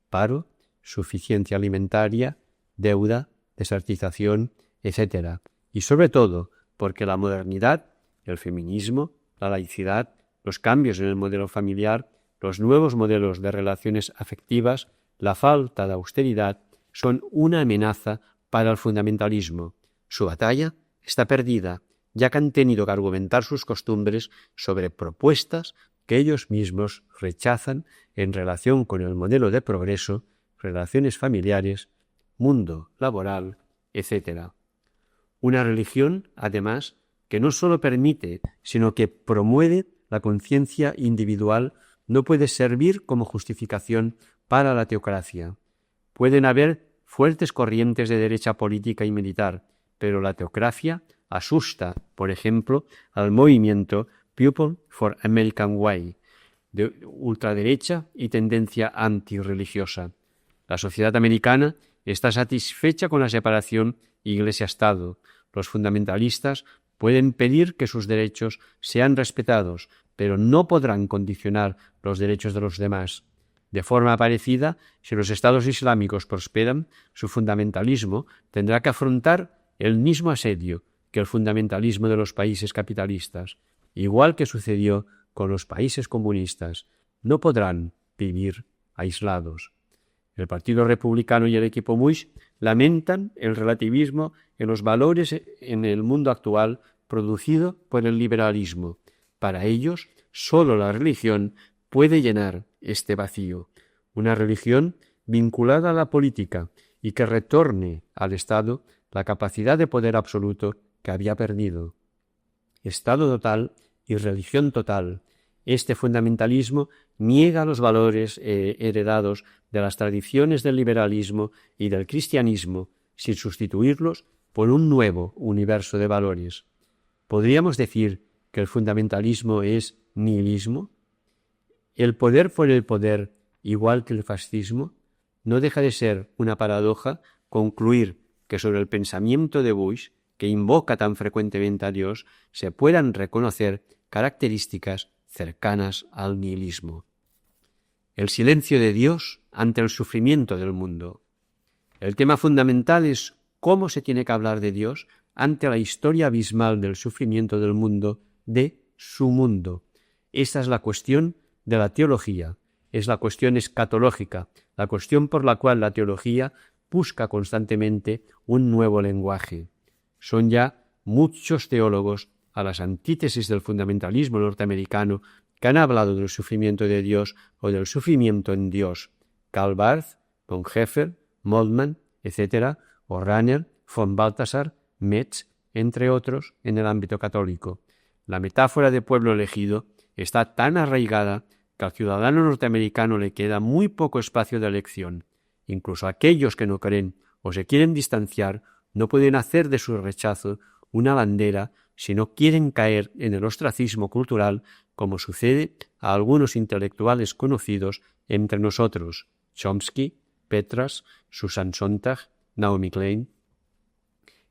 paro, suficiencia alimentaria, deuda, desertización, etc. Y sobre todo porque la modernidad, el feminismo, la laicidad, los cambios en el modelo familiar, los nuevos modelos de relaciones afectivas la falta de austeridad son una amenaza para el fundamentalismo. Su batalla está perdida, ya que han tenido que argumentar sus costumbres sobre propuestas que ellos mismos rechazan en relación con el modelo de progreso, relaciones familiares, mundo laboral, etc. Una religión, además, que no solo permite, sino que promueve la conciencia individual, no puede servir como justificación para la teocracia. Pueden haber fuertes corrientes de derecha política y militar, pero la teocracia asusta, por ejemplo, al movimiento People for American Way, de ultraderecha y tendencia antirreligiosa. La sociedad americana está satisfecha con la separación Iglesia-Estado. Los fundamentalistas pueden pedir que sus derechos sean respetados, pero no podrán condicionar los derechos de los demás. De forma parecida, si los estados islámicos prosperan, su fundamentalismo tendrá que afrontar el mismo asedio que el fundamentalismo de los países capitalistas, igual que sucedió con los países comunistas. No podrán vivir aislados. El Partido Republicano y el equipo Bush lamentan el relativismo en los valores en el mundo actual producido por el liberalismo. Para ellos, sólo la religión puede llenar este vacío. Una religión vinculada a la política y que retorne al Estado la capacidad de poder absoluto que había perdido. Estado total y religión total. Este fundamentalismo niega los valores heredados de las tradiciones del liberalismo y del cristianismo sin sustituirlos por un nuevo universo de valores. ¿Podríamos decir que el fundamentalismo es nihilismo? El poder por el poder, igual que el fascismo, no deja de ser una paradoja concluir que sobre el pensamiento de Bush, que invoca tan frecuentemente a Dios, se puedan reconocer características cercanas al nihilismo. El silencio de Dios ante el sufrimiento del mundo. El tema fundamental es cómo se tiene que hablar de Dios ante la historia abismal del sufrimiento del mundo, de su mundo. Esta es la cuestión de la teología, es la cuestión escatológica, la cuestión por la cual la teología busca constantemente un nuevo lenguaje. Son ya muchos teólogos a las antítesis del fundamentalismo norteamericano que han hablado del sufrimiento de Dios o del sufrimiento en Dios. Karl Barth, Bonhoeffer, Moltmann, etc., o Rahner, von Balthasar, Metz, entre otros, en el ámbito católico. La metáfora de pueblo elegido está tan arraigada que al ciudadano norteamericano le queda muy poco espacio de elección. Incluso aquellos que no creen o se quieren distanciar no pueden hacer de su rechazo una bandera si no quieren caer en el ostracismo cultural, como sucede a algunos intelectuales conocidos entre nosotros: Chomsky, Petras, Susan Sontag, Naomi Klein.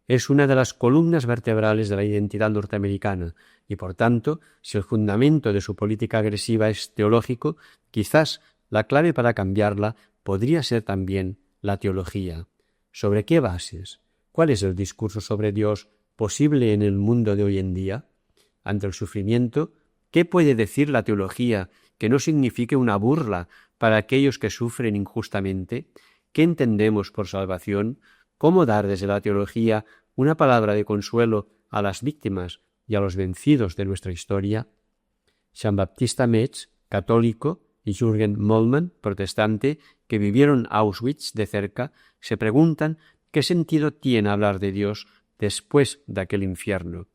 Es una de las columnas vertebrales de la identidad norteamericana y, por tanto, si el fundamento de su política agresiva es teológico, quizás la clave para cambiarla podría ser también la teología. ¿Sobre qué bases? ¿Cuál es el discurso sobre Dios posible en el mundo de hoy en día? Ante el sufrimiento, ¿qué puede decir la teología que no signifique una burla para aquellos que sufren injustamente? ¿Qué entendemos por salvación? ¿Cómo dar desde la teología una palabra de consuelo a las víctimas y a los vencidos de nuestra historia? Jean-Baptiste Metz, católico, y Jürgen Moltmann, protestante, que vivieron Auschwitz de cerca, se preguntan qué sentido tiene hablar de Dios después de aquel infierno.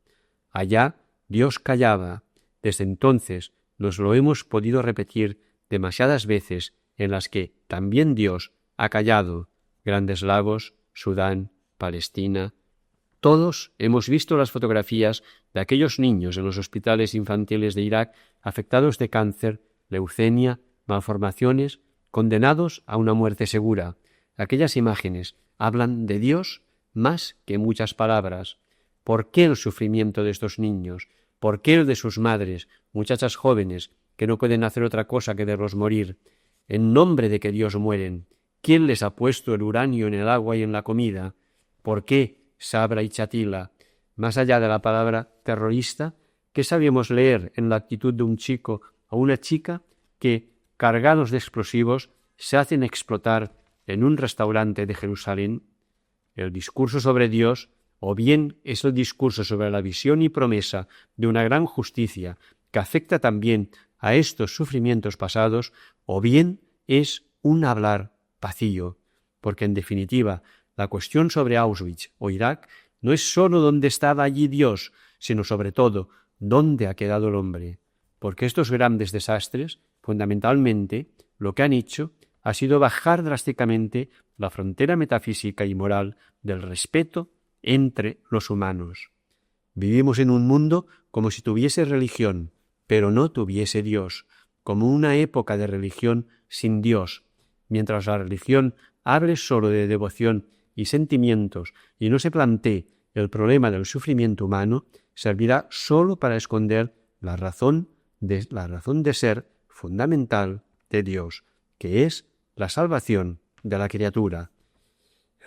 Allá Dios callaba. Desde entonces nos lo hemos podido repetir demasiadas veces, en las que también Dios ha callado. Grandes Lagos, Sudán, Palestina. Todos hemos visto las fotografías de aquellos niños en los hospitales infantiles de Irak afectados de cáncer, leucemia, malformaciones, condenados a una muerte segura. Aquellas imágenes hablan de Dios más que muchas palabras. ¿Por qué el sufrimiento de estos niños? ¿Por qué el de sus madres, muchachas jóvenes, que no pueden hacer otra cosa que verlos morir? ¿En nombre de que Dios mueren? ¿Quién les ha puesto el uranio en el agua y en la comida? ¿Por qué Sabra y Chatila? Más allá de la palabra terrorista, ¿qué sabíamos leer en la actitud de un chico o una chica que, cargados de explosivos, se hacen explotar en un restaurante de Jerusalén, el discurso sobre Dios o bien es el discurso sobre la visión y promesa de una gran justicia que afecta también a estos sufrimientos pasados, o bien es un hablar vacío, porque en definitiva la cuestión sobre Auschwitz o Irak no es sólo dónde estaba allí Dios, sino sobre todo dónde ha quedado el hombre, porque estos grandes desastres, fundamentalmente, lo que han hecho ha sido bajar drásticamente la frontera metafísica y moral del respeto entre los humanos. Vivimos en un mundo como si tuviese religión, pero no tuviese Dios, como una época de religión sin Dios. Mientras la religión hable solo de devoción y sentimientos y no se plantee el problema del sufrimiento humano, servirá solo para esconder la razón de ser fundamental de Dios, que es la salvación de la criatura.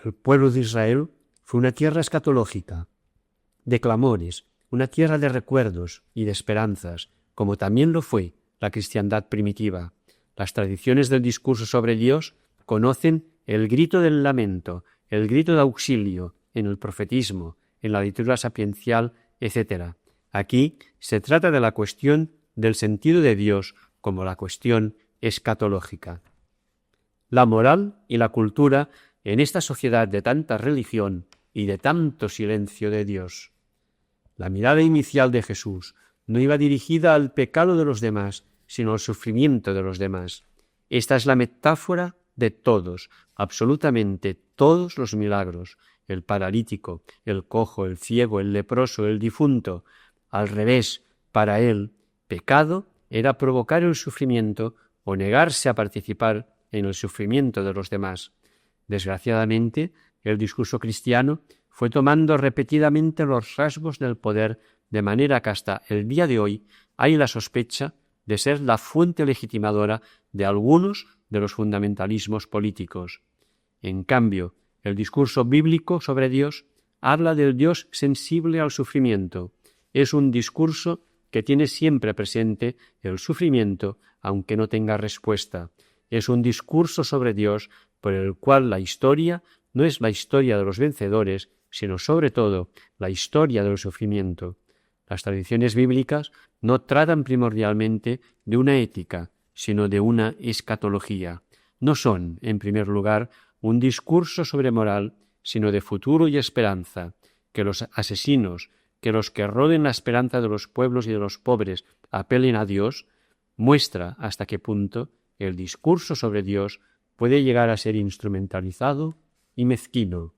El pueblo de Israel fue una tierra escatológica, de clamores, una tierra de recuerdos y de esperanzas, como también lo fue la cristiandad primitiva. Las tradiciones del discurso sobre Dios conocen el grito del lamento, el grito de auxilio en el profetismo, en la literatura sapiencial, etc. Aquí se trata de la cuestión del sentido de Dios como la cuestión escatológica. La moral y la cultura en esta sociedad de tanta religión y de tanto silencio de Dios. La mirada inicial de Jesús no iba dirigida al pecado de los demás, sino al sufrimiento de los demás. Esta es la metáfora de todos, absolutamente todos los milagros, el paralítico, el cojo, el ciego, el leproso, el difunto. Al revés, para él, pecado era provocar el sufrimiento o negarse a participar en el sufrimiento de los demás. Desgraciadamente, el discurso cristiano fue tomando repetidamente los rasgos del poder, de manera que hasta el día de hoy hay la sospecha de ser la fuente legitimadora de algunos de los fundamentalismos políticos. En cambio, el discurso bíblico sobre Dios habla del Dios sensible al sufrimiento. Es un discurso que tiene siempre presente el sufrimiento, aunque no tenga respuesta. Es un discurso sobre Dios por el cual la historia no es la historia de los vencedores, sino sobre todo la historia del sufrimiento. Las tradiciones bíblicas no tratan primordialmente de una ética, sino de una escatología. No son, en primer lugar, un discurso sobre moral, sino de futuro y esperanza, que los asesinos, que los que roden la esperanza de los pueblos y de los pobres apelen a Dios, muestra hasta qué punto el discurso sobre Dios puede llegar a ser instrumentalizado y mezquino.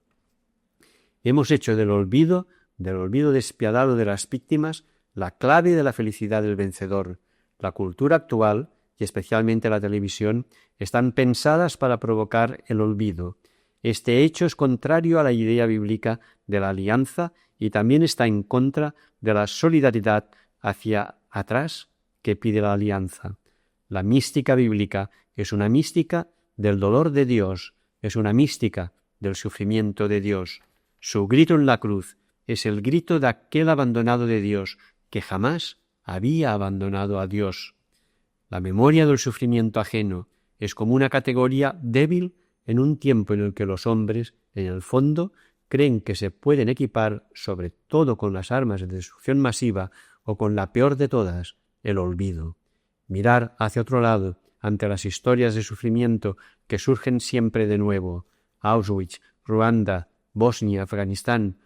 Hemos hecho del olvido despiadado de las víctimas, la clave de la felicidad del vencedor. La cultura actual, y especialmente la televisión, están pensadas para provocar el olvido. Este hecho es contrario a la idea bíblica de la alianza y también está en contra de la solidaridad hacia atrás que pide la alianza. La mística bíblica es una mística del dolor de Dios, es una mística del sufrimiento de Dios. Su grito en la cruz es el grito de aquel abandonado de Dios que jamás había abandonado a Dios. La memoria del sufrimiento ajeno es como una categoría débil en un tiempo en el que los hombres, en el fondo, creen que se pueden equipar sobre todo con las armas de destrucción masiva o con la peor de todas, el olvido. Mirar hacia otro lado ante las historias de sufrimiento que surgen siempre de nuevo, Auschwitz, Ruanda, Bosnia, Afganistán,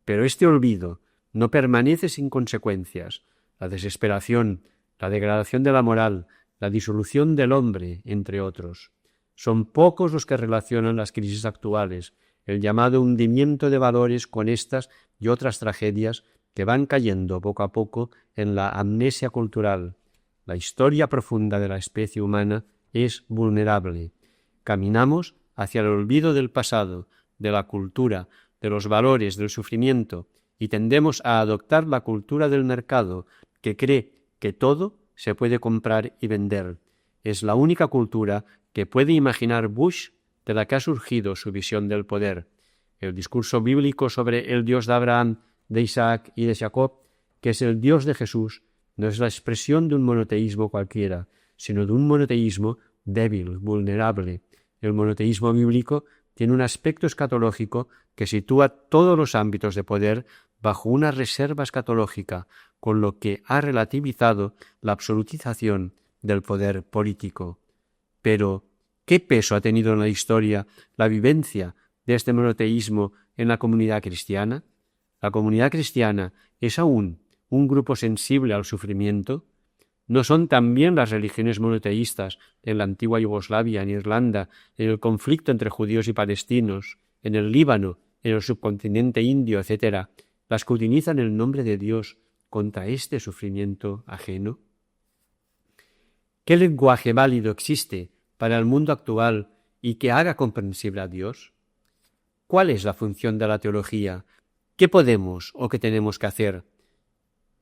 pero este olvido no permanece sin consecuencias. La desesperación, la degradación de la moral, la disolución del hombre, entre otros. Son pocos los que relacionan las crisis actuales, el llamado hundimiento de valores con estas y otras tragedias que van cayendo poco a poco en la amnesia cultural. La historia profunda de la especie humana es vulnerable. Caminamos hacia el olvido del pasado, de la cultura, de los valores, del sufrimiento, y tendemos a adoptar la cultura del mercado, que cree que todo se puede comprar y vender. Es la única cultura que puede imaginar Bush de la que ha surgido su visión del poder. El discurso bíblico sobre el Dios de Abraham, de Isaac y de Jacob, que es el Dios de Jesús, no es la expresión de un monoteísmo cualquiera, sino de un monoteísmo débil, vulnerable. El monoteísmo bíblico tiene un aspecto escatológico que sitúa todos los ámbitos de poder bajo una reserva escatológica, con lo que ha relativizado la absolutización del poder político. Pero, ¿qué peso ha tenido en la historia la vivencia de este monoteísmo en la comunidad cristiana? ¿La comunidad cristiana es aún un grupo sensible al sufrimiento? ¿No son también las religiones monoteístas en la antigua Yugoslavia, en Irlanda, en el conflicto entre judíos y palestinos, en el Líbano, en el subcontinente indio, etcétera, las que utilizan el nombre de Dios contra este sufrimiento ajeno? ¿Qué lenguaje válido existe para el mundo actual y que haga comprensible a Dios? ¿Cuál es la función de la teología? ¿Qué podemos o qué tenemos que hacer?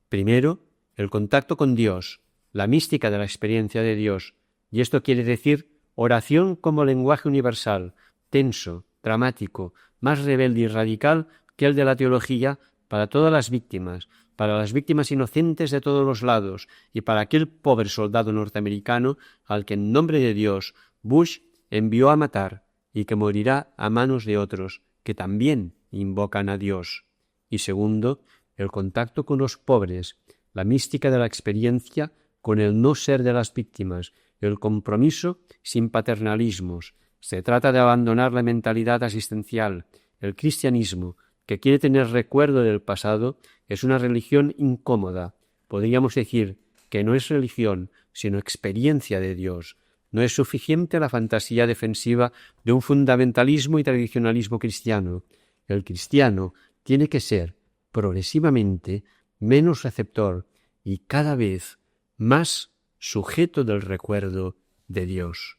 Primero, el contacto con Dios, la mística de la experiencia de Dios, y esto quiere decir oración como lenguaje universal, tenso, dramático, más rebelde y radical que el de la teología para todas las víctimas, para las víctimas inocentes de todos los lados y para aquel pobre soldado norteamericano al que en nombre de Dios Bush envió a matar y que morirá a manos de otros que también invocan a Dios. Y segundo, el contacto con los pobres, la mística de la experiencia con el no ser de las víctimas, el compromiso sin paternalismos. Se trata de abandonar la mentalidad asistencial. El cristianismo, que quiere tener recuerdo del pasado, es una religión incómoda. Podríamos decir que no es religión, sino experiencia de Dios. No es suficiente la fantasía defensiva de un fundamentalismo y tradicionalismo cristiano. El cristiano tiene que ser progresivamente menos receptor y cada vez más sujeto del recuerdo de Dios.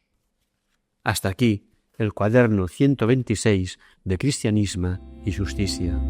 Hasta aquí el cuaderno 126 de Cristianisme y Justicia.